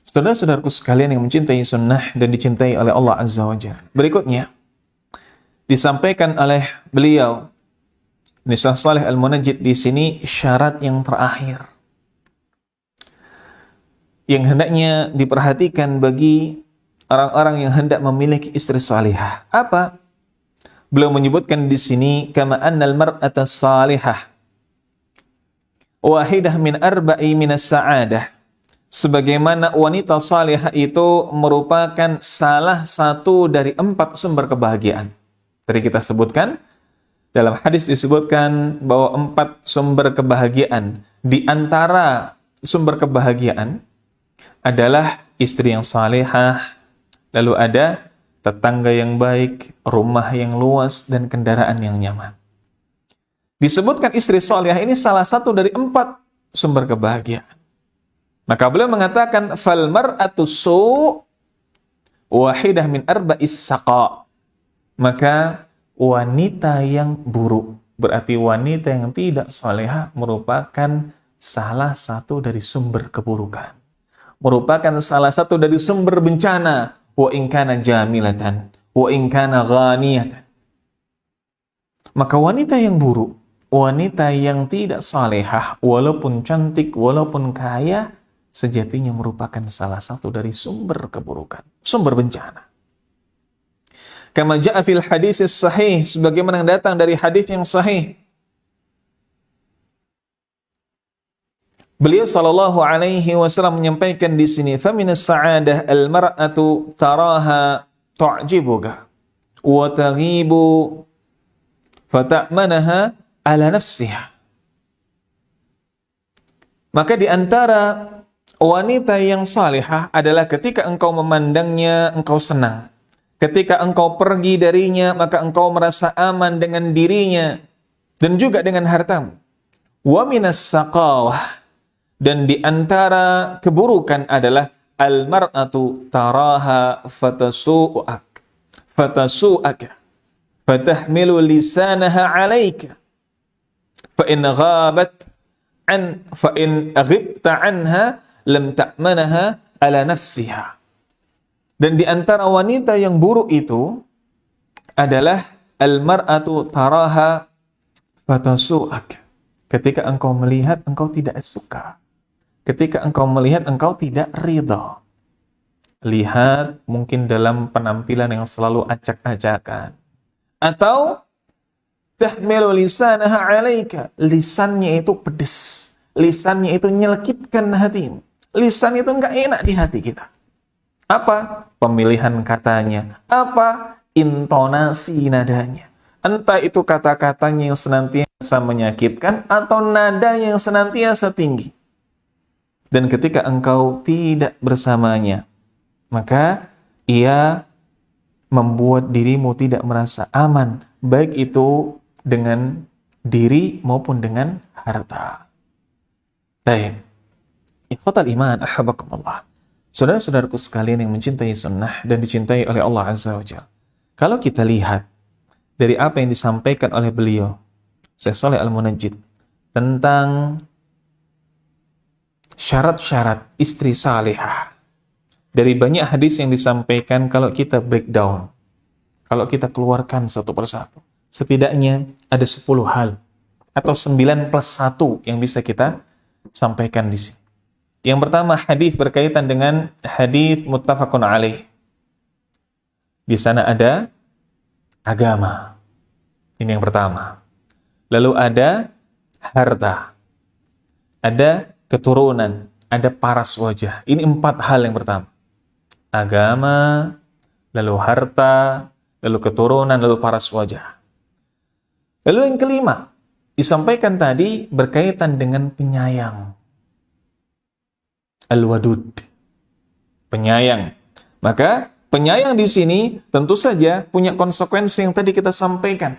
Saudara-saudaraku sekalian yang mencintai sunnah dan dicintai oleh Allah Azza wa Jalla. Berikutnya, disampaikan oleh beliau, Syekh Shalih Al-Munajjid di sini syarat yang terakhir yang hendaknya diperhatikan bagi orang-orang yang hendak memiliki istri salihah. Apa? Beliau menyebutkan di sini kama annal mar'ata salihah wahidah min arba'i minas sa'adah. Sebagaimana wanita salihah itu merupakan salah satu dari 4 sumber kebahagiaan. Tadi kita sebutkan, dalam hadis disebutkan bahwa 4 sumber kebahagiaan. Di antara sumber kebahagiaan adalah istri yang salihah, lalu ada tetangga yang baik, rumah yang luas, dan kendaraan yang nyaman. Disebutkan istri salihah ini salah satu dari 4 sumber kebahagiaan. Maka beliau mengatakan fal mar'atu su' wahidah min arba'is saqa. Maka wanita yang buruk, berarti wanita yang tidak salihah, merupakan salah satu dari sumber keburukan. Merupakan salah satu dari sumber bencana. Wa in kana jamilatan, wa in kana ghaniyatan. Maka wanita yang buruk, wanita yang tidak salihah, walaupun cantik, walaupun kaya, sejatinya merupakan salah satu dari sumber keburukan, sumber bencana. Kama ja'a fil hadis sahih, sebagaimana yang datang dari hadis yang sahih. Beliau sallallahu alaihi wasallam menyampaikan di sini, "Fa minas sa'adah al-mar'atu taraha tu'jibuka wa taghibu fata'manaha ala nafsiha." Maka di antara wanita yang salihah adalah ketika engkau memandangnya, engkau senang. Ketika engkau pergi darinya, maka engkau merasa aman dengan dirinya. dan juga dengan hartamu. Wa minas saqawah, dan di antara keburukan adalah al-mar'atu taraha fatasu'aka fatahmilu lisanaha 'alaika fa in ghibta anha lam ta'manaha ala nafsiha. Dan di antara wanita yang buruk itu adalah al-mar'atu taraha fatasu'aka. Ketika engkau melihat, engkau tidak suka. Ketika engkau melihat, engkau tidak ridha. Lihat mungkin dalam penampilan yang selalu acak-acakan. Atau tahmilu lisanaha 'alaika. Lisannya itu pedes. Lisannya itu nyelekitkan hatimu. Lisan itu enggak enak di hati kita. Apa? Pemilihan katanya. Apa? Intonasi nadanya. Entah itu kata-katanya yang senantiasa menyakitkan atau nadanya yang senantiasa tinggi. Dan ketika engkau tidak bersamanya, maka ia membuat dirimu tidak merasa aman, baik itu dengan diri maupun dengan harta. Baik. Ikhwatal iman, ahabakumullah. Saudara-saudaraku sekalian yang mencintai sunnah dan dicintai oleh Allah Azza wa Jalla. Kalau kita lihat dari apa yang disampaikan oleh beliau, Syekh Shalih Al-Munajjid, tentang syarat-syarat istri salihah. Dari banyak hadis yang disampaikan, kalau kita breakdown, kalau kita keluarkan satu persatu, setidaknya ada 10 hal atau 9 plus 1 yang bisa kita sampaikan di sini. Yang pertama, hadis berkaitan dengan hadis muttafaqun alaih. Di sana ada agama. Ini yang pertama. Lalu ada harta. Ada keturunan, ada paras wajah. Ini 4 hal yang pertama. Agama, lalu harta, lalu keturunan, lalu paras wajah. Lalu yang kelima, disampaikan tadi berkaitan dengan penyayang. Al-wadud. Penyayang. Maka penyayang di sini tentu saja punya konsekuensi yang tadi kita sampaikan.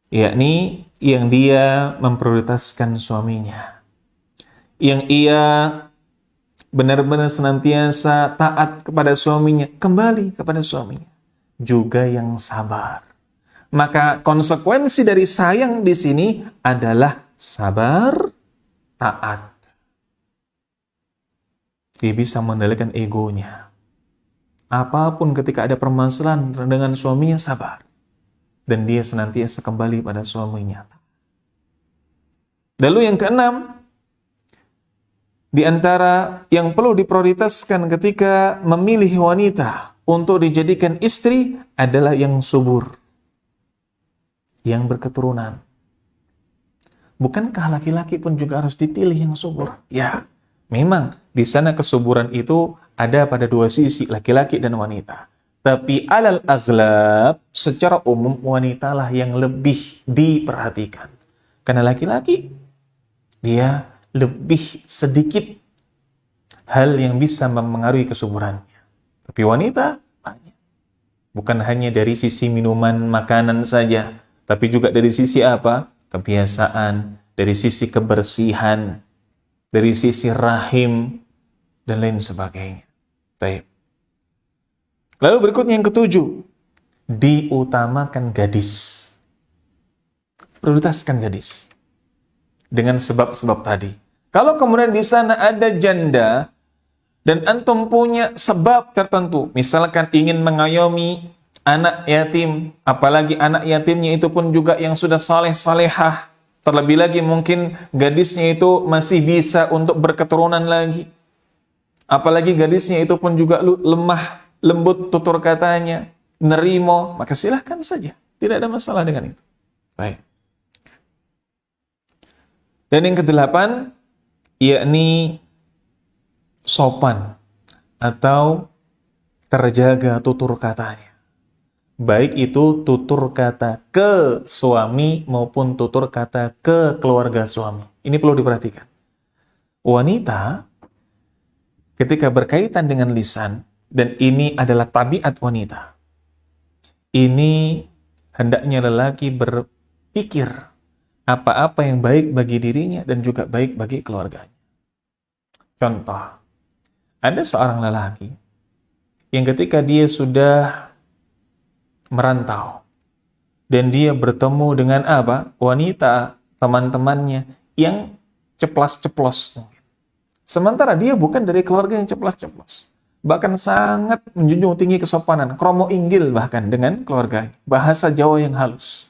Yakni yang dia memprioritaskan suaminya. Yang ia benar-benar senantiasa taat kepada suaminya, kembali kepada suaminya. Juga yang sabar. Maka konsekuensi dari sayang di sini adalah sabar, taat. Dia bisa mengendalikan egonya. Apapun ketika ada permasalahan dengan suaminya, sabar. Dan dia senantiasa kembali pada suaminya. Lalu yang keenam, di antara yang perlu diprioritaskan ketika memilih wanita untuk dijadikan istri adalah yang subur, yang berketurunan. Bukankah laki-laki pun juga harus dipilih yang subur? Ya, memang di sana kesuburan itu ada pada 2 sisi, laki-laki dan wanita. Tapi alal aghlab, secara umum wanitalah yang lebih diperhatikan. Karena laki-laki, dia lebih sedikit hal yang bisa mempengaruhi kesuburannya. Tapi wanita banyak. Bukan hanya dari sisi minuman, makanan saja, tapi juga dari sisi apa? Kebiasaan, dari sisi kebersihan, dari sisi rahim, dan lain sebagainya. Baik. Lalu berikutnya yang ketujuh, diutamakan gadis. Prioritaskan gadis. Dengan sebab-sebab tadi. Kalau kemudian di sana ada janda dan antum punya sebab tertentu, misalkan ingin mengayomi anak yatim, apalagi anak yatimnya itu pun juga yang sudah saleh-salehah, terlebih lagi mungkin gadisnya itu masih bisa untuk berketurunan lagi, apalagi gadisnya itu pun juga lemah, lembut tutur katanya, nerimo, maka silahkan saja, tidak ada masalah dengan itu. Baik. Dan yang kedelapan, yakni sopan atau terjaga tutur katanya. Baik itu tutur kata ke suami maupun tutur kata ke keluarga suami. Ini perlu diperhatikan. Wanita ketika berkaitan dengan lisan, dan ini adalah tabiat wanita, ini hendaknya lelaki berpikir apa-apa yang baik bagi dirinya dan juga baik bagi keluarganya. Contoh, ada seorang lelaki yang ketika dia sudah merantau dan dia bertemu dengan wanita teman-temannya yang ceplas-ceplos. Sementara dia bukan dari keluarga yang ceplas-ceplos. Bahkan sangat menjunjung tinggi kesopanan, kromo inggil bahkan dengan keluarga, bahasa Jawa yang halus.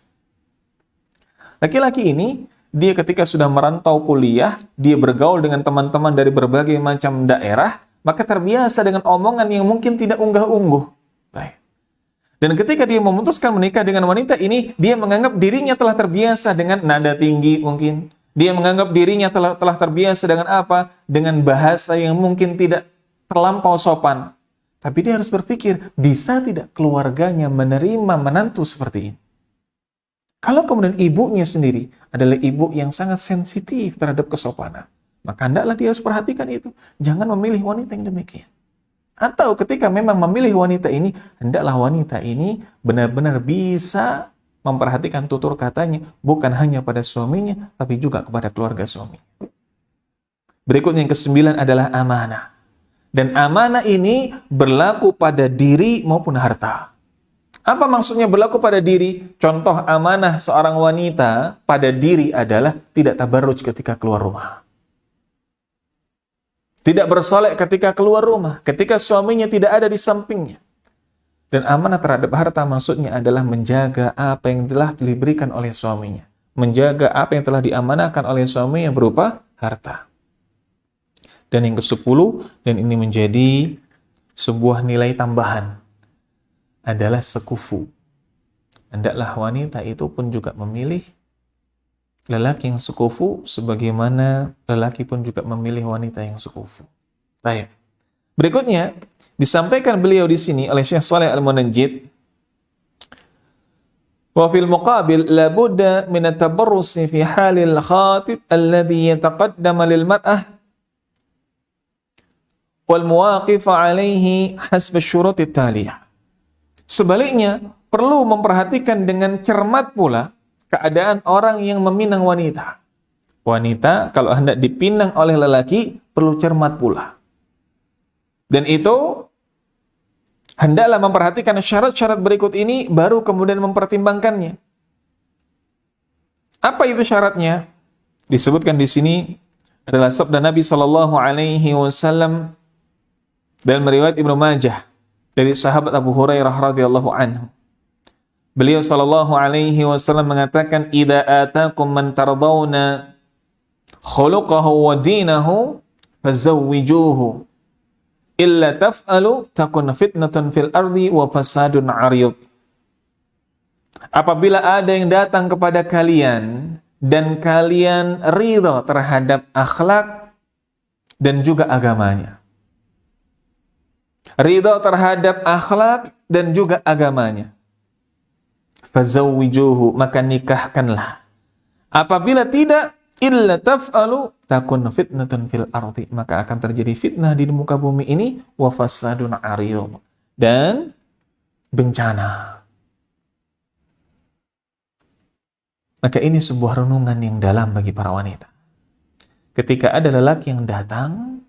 Laki-laki ini, dia ketika sudah merantau kuliah, dia bergaul dengan teman-teman dari berbagai macam daerah, maka terbiasa dengan omongan yang mungkin tidak unggah-ungguh. Baik. Dan ketika dia memutuskan menikah dengan wanita ini, dia menganggap dirinya telah terbiasa dengan nada tinggi mungkin. Dia menganggap dirinya telah terbiasa dengan apa? Dengan bahasa yang mungkin tidak terlampau sopan. Tapi dia harus berpikir, bisa tidak keluarganya menerima menantu seperti ini? Kalau kemudian ibunya sendiri adalah ibu yang sangat sensitif terhadap kesopanan, maka hendaklah dia harus perhatikan itu. Jangan memilih wanita yang demikian. Atau ketika memang memilih wanita ini, hendaklah wanita ini benar-benar bisa memperhatikan tutur katanya, bukan hanya pada suaminya, tapi juga kepada keluarga suami. Berikutnya yang ke-9 adalah amanah. Dan amanah ini berlaku pada diri maupun harta. Apa maksudnya berlaku pada diri? Contoh amanah seorang wanita pada diri adalah tidak tabarruj ketika keluar rumah. Tidak bersolek ketika keluar rumah, ketika suaminya tidak ada di sampingnya. Dan amanah terhadap harta maksudnya adalah menjaga apa yang telah diberikan oleh suaminya. Menjaga apa yang telah diamanahkan oleh suaminya berupa harta. Dan yang ke-10, dan ini menjadi sebuah nilai tambahan, adalah sekufu. Hendaklah wanita itu pun juga memilih lelaki yang sekufu, sebagaimana lelaki pun juga memilih wanita yang sekufu. Baik. Berikutnya, disampaikan beliau di sini oleh Syekh Shalih Al-Munajjid, wa fil muqabil la budda min at-tabarrus fi halil khatib alladhi yataqaddama lil mar'ah wal muwaqif 'alaihi hasb asy-syurut at-taliyah. Sebaliknya, perlu memperhatikan dengan cermat pula keadaan orang yang meminang wanita. Wanita kalau hendak dipinang oleh lelaki perlu cermat pula. Dan itu hendaklah memperhatikan syarat-syarat berikut ini baru kemudian mempertimbangkannya. Apa itu syaratnya? Disebutkan di sini adalah sabda Nabi sallallahu alaihi wasallam dalam riwayat Ibnu Majah dari sahabat Abu Hurairah radhiyallahu anhu. Beliau sallallahu alaihi wasallam mengatakan, "Idza atakum man tardawna khuluquhu wa dinahu fazawwijuhu. Illa taf'alu takun fitnatun fil ardi wa fasadun 'arid." Apabila ada yang datang kepada kalian dan kalian ridha terhadap akhlak dan juga agamanya. Ridha terhadap akhlak dan juga agamanya. Fazawwijuhu, maka nikahkanlah. Apabila tidak, illa taf'alu takun fitnatun fil ardi, maka akan terjadi fitnah di muka bumi ini, wa fasadun 'arid, dan bencana. Maka ini sebuah renungan yang dalam bagi para wanita. Ketika ada lelaki yang datang,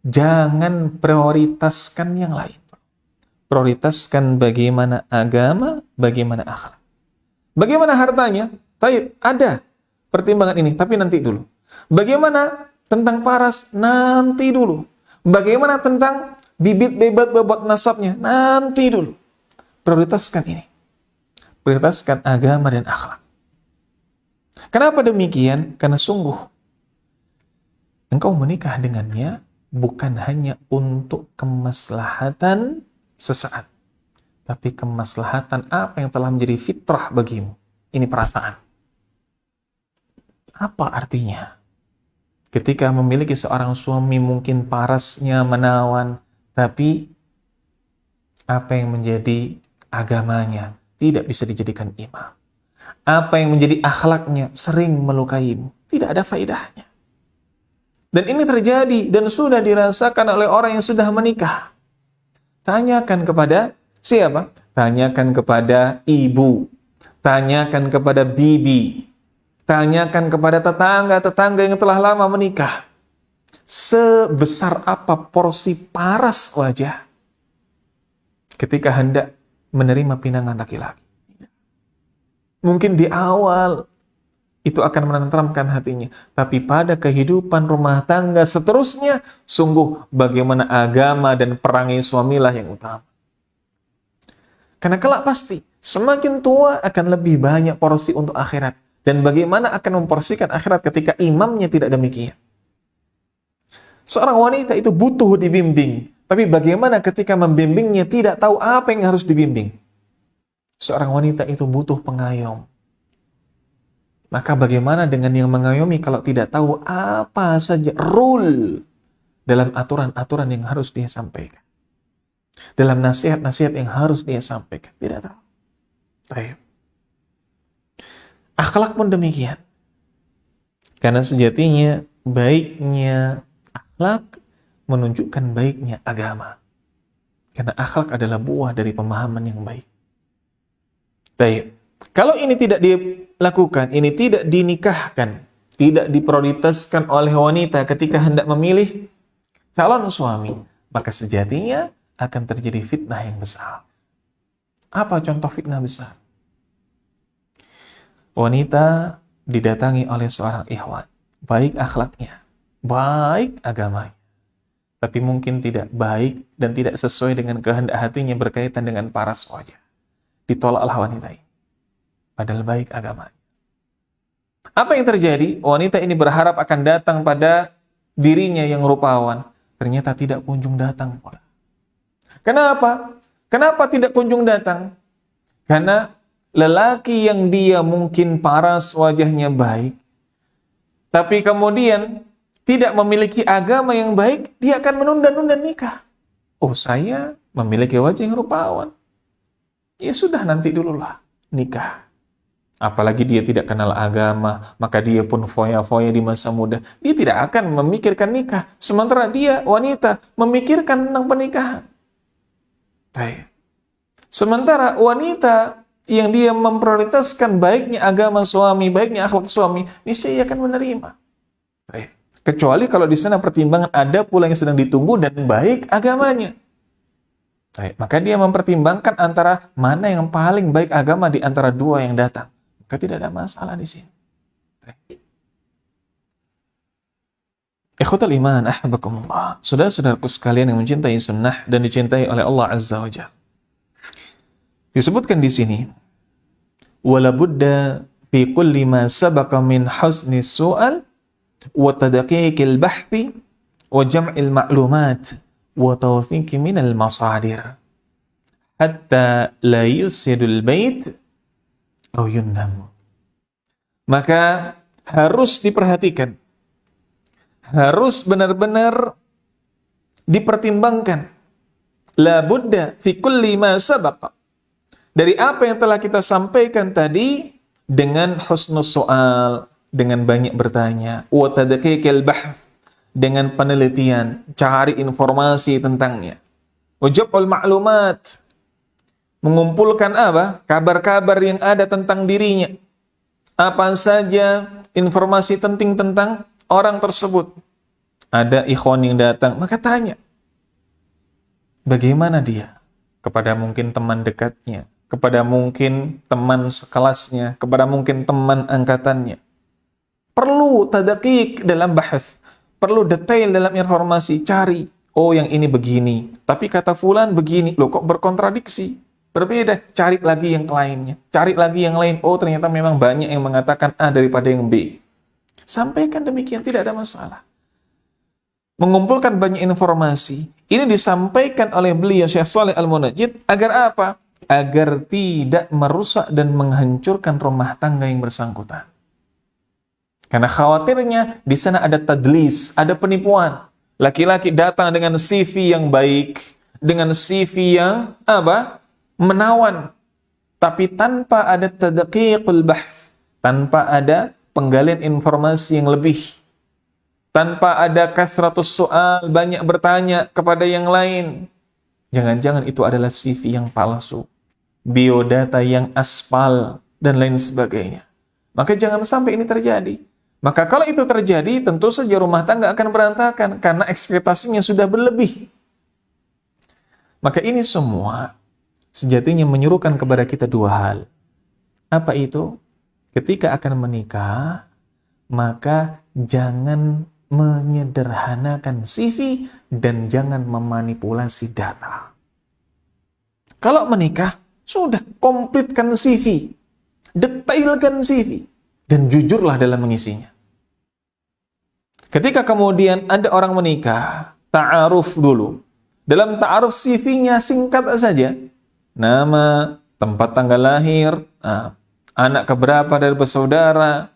jangan prioritaskan yang lain. Prioritaskan bagaimana agama, bagaimana akhlak. Bagaimana hartanya? Taib, ada pertimbangan ini, tapi nanti dulu. Bagaimana tentang paras? Nanti dulu. Bagaimana tentang bibit bebot nasabnya? Nanti dulu. Prioritaskan ini. Prioritaskan agama dan akhlak. Kenapa demikian? Karena sungguh engkau menikah dengannya bukan hanya untuk kemaslahatan sesaat, tapi kemaslahatan apa yang telah menjadi fitrah bagimu. Ini perasaan. Apa artinya? Ketika memiliki seorang suami mungkin parasnya menawan, tapi apa yang menjadi agamanya tidak bisa dijadikan imam. Apa yang menjadi akhlaknya sering melukaimu. Tidak ada faedahnya. Dan ini terjadi dan sudah dirasakan oleh orang yang sudah menikah. Tanyakan kepada siapa? Tanyakan kepada ibu. tanyakan kepada bibi, tanyakan kepada tetangga-tetangga yang telah lama menikah. Sebesar apa porsi paras wajah ketika hendak menerima pinangan laki-laki. Mungkin di awal itu akan menenteramkan hatinya, tapi pada kehidupan rumah tangga seterusnya, sungguh bagaimana agama dan perangai suamilah yang utama. Karena kelak pasti semakin tua akan lebih banyak porsi untuk akhirat. Dan bagaimana akan memporsikan akhirat ketika imamnya tidak demikian. Seorang wanita itu butuh dibimbing, tapi bagaimana ketika membimbingnya tidak tahu apa yang harus dibimbing? Seorang wanita itu butuh pengayom. Maka bagaimana dengan yang mengayomi kalau tidak tahu apa saja rule dalam aturan-aturan yang harus dia sampaikan? Dalam nasihat-nasihat yang harus dia sampaikan? Tidak tahu. Baik. Akhlak pun demikian. Karena sejatinya baiknya akhlak menunjukkan baiknya agama. Karena akhlak adalah buah dari pemahaman yang baik. Baik. Kalau ini tidak dilakukan, ini tidak dinikahkan, tidak diprioritaskan oleh wanita ketika hendak memilih calon suami, maka sejatinya akan terjadi fitnah yang besar. Apa contoh fitnah besar? Wanita didatangi oleh seorang ikhwan, baik akhlaknya, baik agamanya, tapi mungkin tidak baik dan tidak sesuai dengan kehendak hatinya berkaitan dengan paras wajah. Ditolaklah wanita ini, padahal baik agamanya. Apa yang terjadi? Wanita ini berharap akan datang pada dirinya yang rupawan, ternyata tidak kunjung datang pula. Kenapa? Kenapa tidak kunjung datang? Karena lelaki yang dia mungkin paras wajahnya baik, tapi kemudian tidak memiliki agama yang baik, dia akan menunda-nunda nikah. Oh, saya memiliki wajah yang rupawan. Ya sudah, nanti dululah nikah. Apalagi dia tidak kenal agama, maka dia pun foya-foya di masa muda. Dia tidak akan memikirkan nikah. Sementara dia, wanita, memikirkan tentang pernikahan. Baik. Sementara wanita yang dia memprioritaskan baiknya agama suami, baiknya akhlak suami, niscaya akan menerima. Baik. Kecuali kalau di sana pertimbangan ada pula yang sedang ditunggu dan baik agamanya. Baik. Maka dia mempertimbangkan antara mana yang paling baik agama di antara dua yang datang. Maka tidak ada masalah di sini. Baik. Ikhwatal iman, ahbakumullah. Saudara-saudaraku sekalian yang mencintai sunnah dan dicintai oleh Allah Azza wa Jalla. Disebutkan di sini, wala budda fi kulli ma sabaqa min husni su'al wa tadqiqil bahthi wa jam'il ma'lumat wa tawfiqi minal masadir hatta la yusidul bait aw yunnam. Maka harus diperhatikan, harus benar-benar dipertimbangkan, la budda fi kulli ma sabaqa, dari apa yang telah kita sampaikan tadi, dengan husnus soal, dengan banyak bertanya, wa tadqiqil bahth, dengan penelitian, cari informasi tentangnya, wa jam'ul ma'lumat, mengumpulkan apa? Kabar-kabar yang ada tentang dirinya. Apa saja informasi penting tentang orang tersebut. Ada ikhwan yang datang, maka tanya, bagaimana dia? Kepada mungkin teman dekatnya, kepada mungkin teman sekelasnya, kepada mungkin teman angkatannya. Perlu tadqiq dalam bahas, perlu detail dalam informasi, cari. Oh, yang ini begini, tapi kata fulan begini. Loh, kok berkontradiksi? Berbeda, cari lagi yang lainnya. Cari lagi yang lain. Oh, ternyata memang banyak yang mengatakan A daripada yang B. Sampaikan demikian, tidak ada masalah. Mengumpulkan banyak informasi, ini disampaikan oleh beliau Syekh Shalih Al-Munajjid agar apa? Agar tidak merusak dan menghancurkan rumah tangga yang bersangkutan. Karena khawatirnya di sana ada tadlis, ada penipuan. Laki-laki datang dengan CV yang baik, dengan CV yang apa? Menawan, tapi tanpa ada tadqiqul bahth, tanpa ada penggalian informasi yang lebih, tanpa ada kasratus soal, banyak bertanya kepada yang lain. Jangan-jangan itu adalah CV yang palsu, biodata yang aspal, dan lain sebagainya. Maka jangan sampai ini terjadi. Maka kalau itu terjadi, tentu saja rumah tangga akan berantakan karena ekspektasinya sudah berlebih. Maka ini semua sejatinya menyuruhkan kepada kita dua hal. Apa itu? Ketika akan menikah, maka jangan menyederhanakan CV dan jangan memanipulasi data. Kalau menikah, sudah komplitkan CV, detailkan CV, dan jujurlah dalam mengisinya. Ketika kemudian ada orang menikah, ta'aruf dulu. Dalam ta'aruf CV-nya singkat saja. Nama, tempat tanggal lahir, anak keberapa dari bersaudara,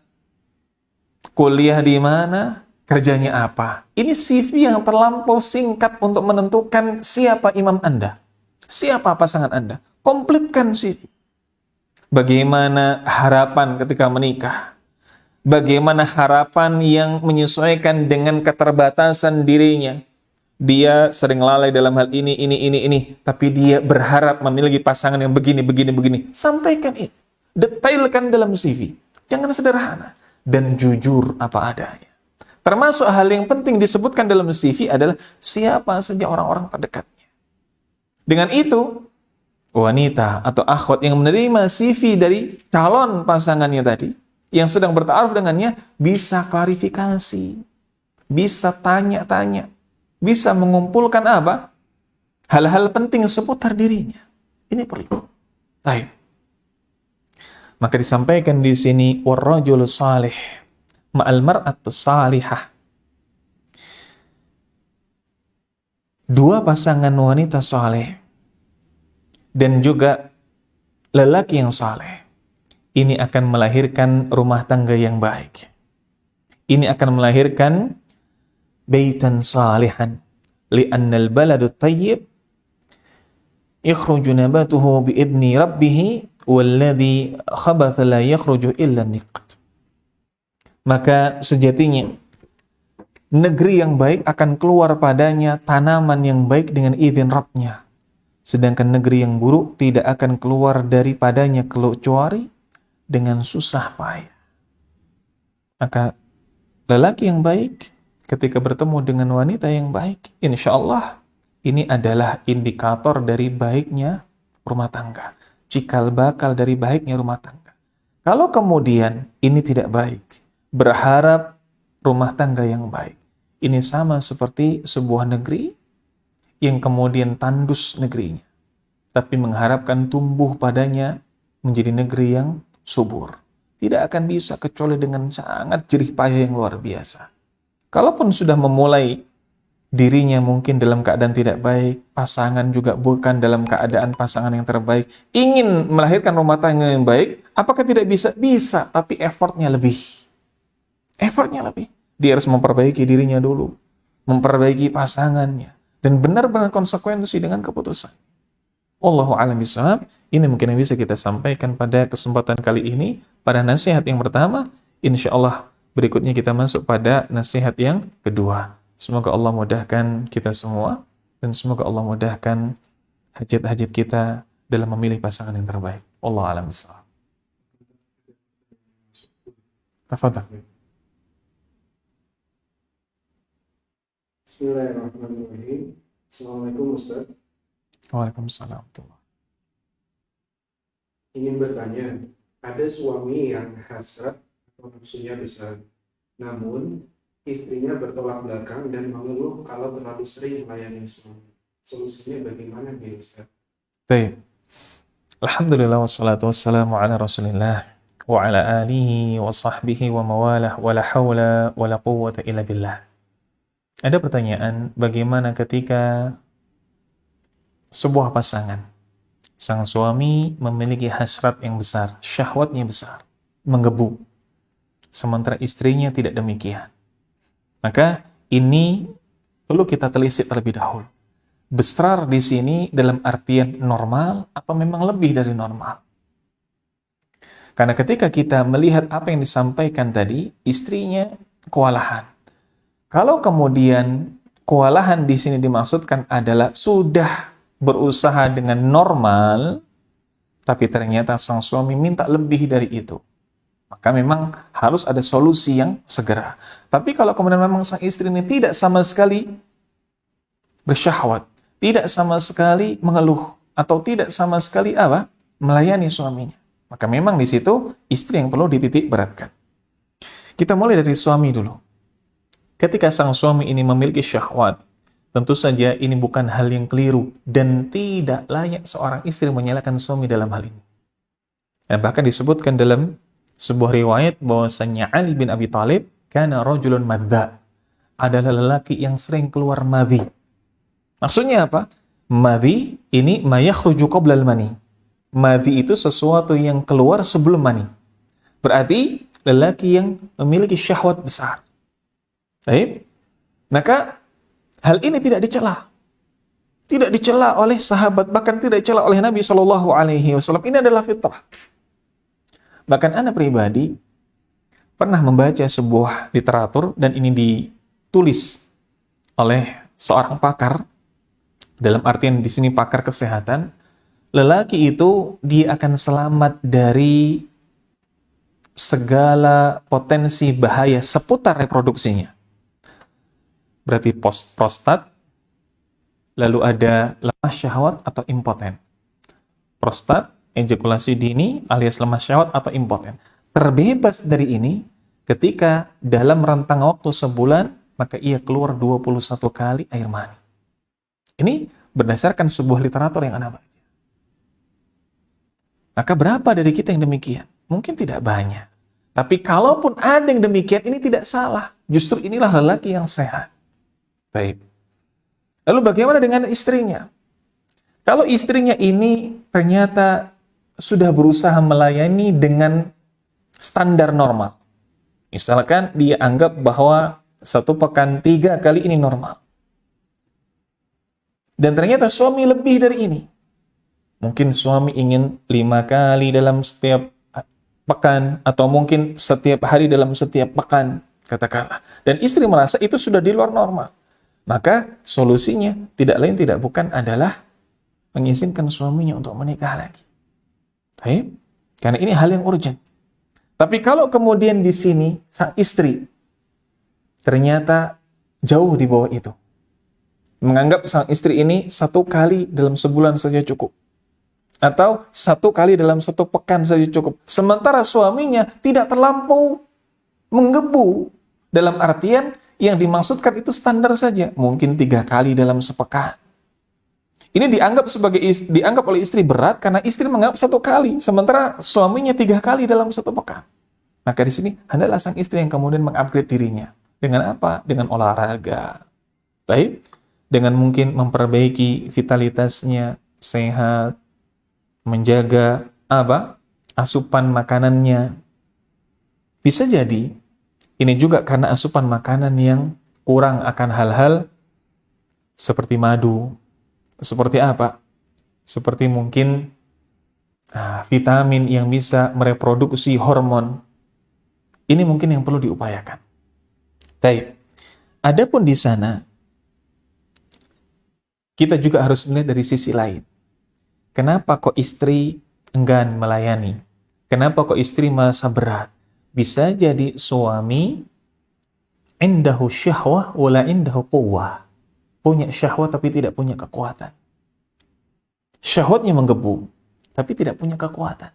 kuliah di mana, kerjanya apa. Ini CV yang terlampau singkat untuk menentukan siapa imam Anda, siapa pasangan Anda. Komplitkan CV. Bagaimana harapan ketika menikah? Bagaimana harapan yang menyesuaikan dengan keterbatasan dirinya? Dia sering lalai dalam hal ini. Tapi dia berharap memiliki pasangan yang begini. Sampaikan itu. Detailkan dalam CV. Jangan sederhana. Dan jujur apa adanya. Termasuk hal yang penting disebutkan dalam CV adalah siapa saja orang-orang terdekatnya. Dengan itu, wanita atau akhwat yang menerima CV dari calon pasangannya tadi, yang sedang bertaaruf dengannya, bisa klarifikasi, bisa tanya-tanya, bisa mengumpulkan apa? Hal-hal penting seputar dirinya. Ini perlu. Baik. Maka disampaikan di sini, warrajul salih ma'al mar'atu salihah. Dua pasangan wanita saleh dan juga lelaki yang saleh, ini akan melahirkan rumah tangga yang baik. Ini akan melahirkan baitan salihan, li'annal baladu tayyib yakhruju nabatuhu bi'idni rabbih walladhi khabatha la yakhruju illa niqt. Maka sejatinya negeri yang baik akan keluar padanya tanaman yang baik dengan izin Rabb-nya. Sedangkan negeri yang buruk tidak akan keluar daripadanya kecuali dengan susah payah. Maka lelaki yang baik ketika bertemu dengan wanita yang baik, insya Allah ini adalah indikator dari baiknya rumah tangga. Cikal bakal dari baiknya rumah tangga. Kalau kemudian ini tidak baik, berharap rumah tangga yang baik, ini sama seperti sebuah negeri yang kemudian tandus negerinya, tapi mengharapkan tumbuh padanya menjadi negeri yang subur. Tidak akan bisa kecuali dengan sangat jerih payah yang luar biasa. Kalaupun sudah memulai dirinya mungkin dalam keadaan tidak baik, pasangan juga bukan dalam keadaan pasangan yang terbaik, ingin melahirkan rumah tangga yang baik, apakah tidak bisa? Bisa, tapi effortnya lebih. Effortnya lebih. Dia harus memperbaiki dirinya dulu, memperbaiki pasangannya, dan benar-benar konsekuensi dengan keputusan. Wallahu a'lam bishawab. Ini mungkin yang bisa kita sampaikan pada kesempatan kali ini, pada nasihat yang pertama. Insya Allah berikutnya kita masuk pada nasihat yang kedua. Semoga Allah mudahkan kita semua, dan semoga Allah mudahkan hajat-hajat kita dalam memilih pasangan yang terbaik. Wallahu a'lam bishawab. Tafadhal. Bismillahirrahmanirrahim. Assalamualaikum Ustaz. Waalaikumsalam. Ingin bertanya, ada suami yang hasrat atau nafsunya besar, namun istrinya bertolak belakang dan mengeluh kalau terlalu sering melayani suami. Solusinya bagaimana nih Ustaz? Baik. Alhamdulillah wassalatu wassalamu ala Rasulillah wa ala alihi wa sahbihi wa mawalah wa la hawla wa la quwwata illa billah. Ada pertanyaan, bagaimana ketika sebuah pasangan, sang suami memiliki hasrat yang besar, syahwatnya besar, menggebu, sementara istrinya tidak demikian. Maka ini perlu kita telisik terlebih dahulu. Besar di sini dalam artian normal atau memang lebih dari normal. Karena ketika kita melihat apa yang disampaikan tadi, istrinya kewalahan. Kalau kemudian kewalahan di sini dimaksudkan adalah sudah berusaha dengan normal, tapi ternyata sang suami minta lebih dari itu, maka memang harus ada solusi yang segera. Tapi kalau kemudian memang sang istri ini tidak sama sekali bersyahwat, tidak sama sekali mengeluh, atau tidak sama sekali melayani suaminya, maka memang di situ istri yang perlu dititik beratkan. Kita mulai dari suami dulu. Ketika sang suami ini memiliki syahwat, tentu saja ini bukan hal yang keliru dan tidak layak seorang istri menyalahkan suami dalam hal ini. Dan bahkan disebutkan dalam sebuah riwayat bahwasanya Ali bin Abi Thalib kana rajulun madza, adalah lelaki yang sering keluar madhi. Maksudnya apa? Madhi ini ma yakhruju qabla al-mani. Madhi itu sesuatu yang keluar sebelum mani. Berarti lelaki yang memiliki syahwat besar. Baik. Maka hal ini tidak dicela. Tidak dicela oleh sahabat, bahkan tidak dicela oleh Nabi SAW. Ini adalah fitrah. Bahkan Ana pribadi pernah membaca sebuah literatur, dan ini ditulis oleh seorang pakar, dalam artian di sini pakar kesehatan. Lelaki itu dia akan selamat dari segala potensi bahaya seputar reproduksinya. Berarti prostat, lalu ada lemah syahwat atau impoten. Prostat, ejakulasi dini alias lemah syahwat atau impoten. Terbebas dari ini ketika dalam rentang waktu sebulan, maka ia keluar 21 kali air mani. Ini berdasarkan sebuah literatur yang Anda baca. Maka berapa dari kita yang demikian? Mungkin tidak banyak. Tapi kalaupun ada yang demikian, ini tidak salah. Justru inilah lelaki yang sehat. Baik. Lalu bagaimana dengan istrinya? Kalau istrinya ini ternyata sudah berusaha melayani dengan standar normal. Misalkan dia anggap bahwa 1 pekan 3 kali ini normal. Dan ternyata suami lebih dari ini. Mungkin suami ingin 5 kali dalam setiap pekan, atau mungkin setiap hari dalam setiap pekan, katakanlah. Dan istri merasa itu sudah di luar normal. Maka solusinya tidak lain tidak bukan adalah mengizinkan suaminya untuk menikah lagi. Baik? Karena ini hal yang urgent. Tapi kalau kemudian di sini sang istri ternyata jauh di bawah itu, menganggap sang istri ini 1 kali dalam sebulan saja cukup, atau 1 kali dalam 1 pekan saja cukup, sementara suaminya tidak terlampau menggebu, dalam artian yang dimaksudkan itu standar saja, mungkin 3 kali dalam sepekan. Ini dianggap oleh istri berat karena istri menganggap 1 kali, sementara suaminya 3 kali dalam 1 pekan. Maka di sini hendaklah sang istri yang kemudian mengupgrade dirinya. Dengan apa? Dengan olahraga. Baik? Dengan mungkin memperbaiki vitalitasnya, sehat, menjaga asupan makanannya. Bisa jadi ini juga karena asupan makanan yang kurang akan hal-hal seperti madu, seperti apa? Seperti mungkin vitamin yang bisa mereproduksi hormon. Ini mungkin yang perlu diupayakan. Baik. Adapun di sana kita juga harus melihat dari sisi lain. Kenapa kok istri enggan melayani? Kenapa kok istri merasa berat? Bisa jadi suami indahu syahwah wala indahu quwwah. Punya syahwat tapi tidak punya kekuatan. Syahwatnya menggebu tapi tidak punya kekuatan.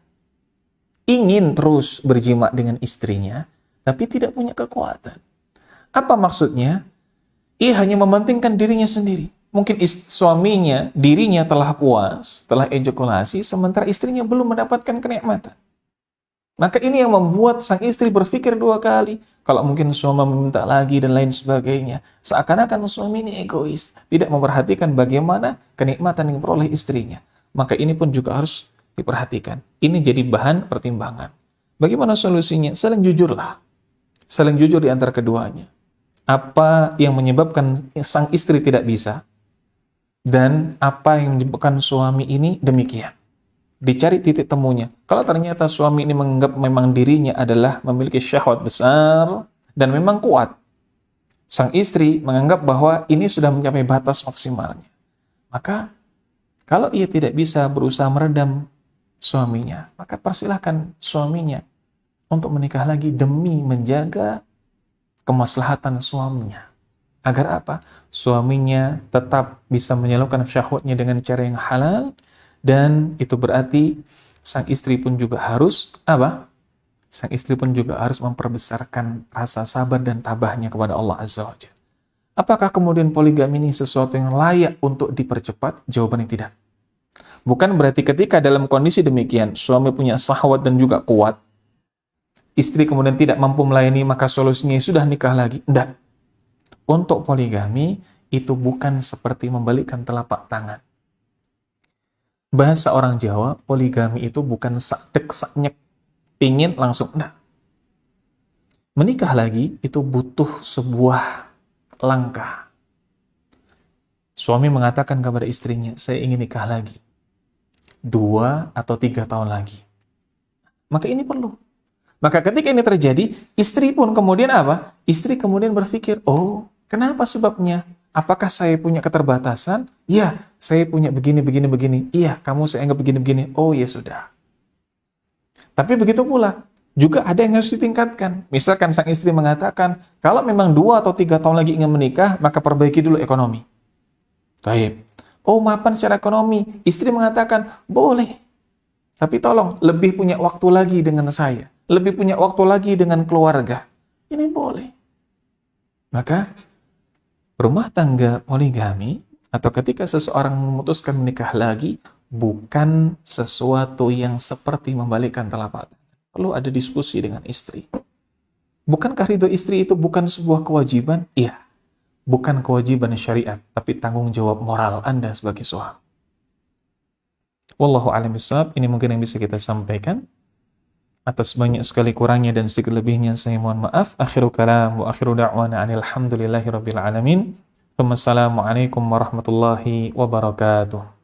Ingin terus berjima dengan istrinya tapi tidak punya kekuatan. Apa maksudnya? Ia hanya mementingkan dirinya sendiri. Mungkin suaminya, dirinya telah puas, telah ejakulasi, sementara istrinya belum mendapatkan kenikmatan. Maka ini yang membuat sang istri berpikir 2 kali. Kalau mungkin suami meminta lagi dan lain sebagainya. Seakan-akan suami ini egois. Tidak memperhatikan bagaimana kenikmatan yang diperoleh istrinya. Maka ini pun juga harus diperhatikan. Ini jadi bahan pertimbangan. Bagaimana solusinya? Saling jujurlah. Saling jujur di antara keduanya. Apa yang menyebabkan sang istri tidak bisa? Dan apa yang menyebabkan suami ini demikian? Dicari titik temunya. Kalau ternyata suami ini menganggap memang dirinya adalah memiliki syahwat besar dan memang kuat, sang istri menganggap bahwa ini sudah mencapai batas maksimalnya, maka kalau ia tidak bisa berusaha meredam suaminya, maka persilahkan suaminya untuk menikah lagi demi menjaga kemaslahatan suaminya. Agar apa? Suaminya tetap bisa menyalurkan syahwatnya dengan cara yang halal, dan itu berarti sang istri pun juga harus apa? Sang istri pun juga harus memperbesarkan rasa sabar dan tabahnya kepada Allah Azza wa Jalla. Apakah kemudian poligami ini sesuatu yang layak untuk dipercepat? Jawabannya tidak. Bukan berarti ketika dalam kondisi demikian, suami punya syahwat dan juga kuat, istri kemudian tidak mampu melayani, maka solusinya sudah nikah lagi. Tidak. Untuk poligami, itu bukan seperti membalikkan telapak tangan. Bahasa orang Jawa, poligami itu bukan sakdek saknyek, pingin langsung. Tidak. Menikah lagi, itu butuh sebuah langkah. Suami mengatakan kepada istrinya, saya ingin nikah lagi. 2 atau 3 tahun lagi. Maka ini perlu. Maka ketika ini terjadi, istri pun kemudian apa? Istri kemudian berpikir, oh, kenapa sebabnya? Apakah saya punya keterbatasan? Ya, saya punya begini. Iya, kamu saya anggap begini. Oh, ya sudah. Tapi begitu pula, juga ada yang harus ditingkatkan. Misalkan sang istri mengatakan, kalau memang 2 atau 3 tahun lagi ingin menikah, maka perbaiki dulu ekonomi. Baik. Oh, mapan secara ekonomi. Istri mengatakan, boleh. Tapi tolong, lebih punya waktu lagi dengan saya. Lebih punya waktu lagi dengan keluarga. Ini boleh. Maka, rumah tangga poligami, atau ketika seseorang memutuskan menikah lagi, bukan sesuatu yang seperti membalikkan telapak tangan. Perlu ada diskusi dengan istri. Bukankah ridho istri itu bukan sebuah kewajiban? Iya. Bukan kewajiban syariat, tapi tanggung jawab moral Anda sebagai suami. Wallahu a'lam bishawab. Ini mungkin yang bisa kita sampaikan. Atas banyak sekali kurangnya dan sedikit lebihnya saya mohon maaf. Akhiru kalam wa akhiru da'wana anil hamdulillahi rabbil alamin. Wassalamualaikum warahmatullahi wabarakatuh.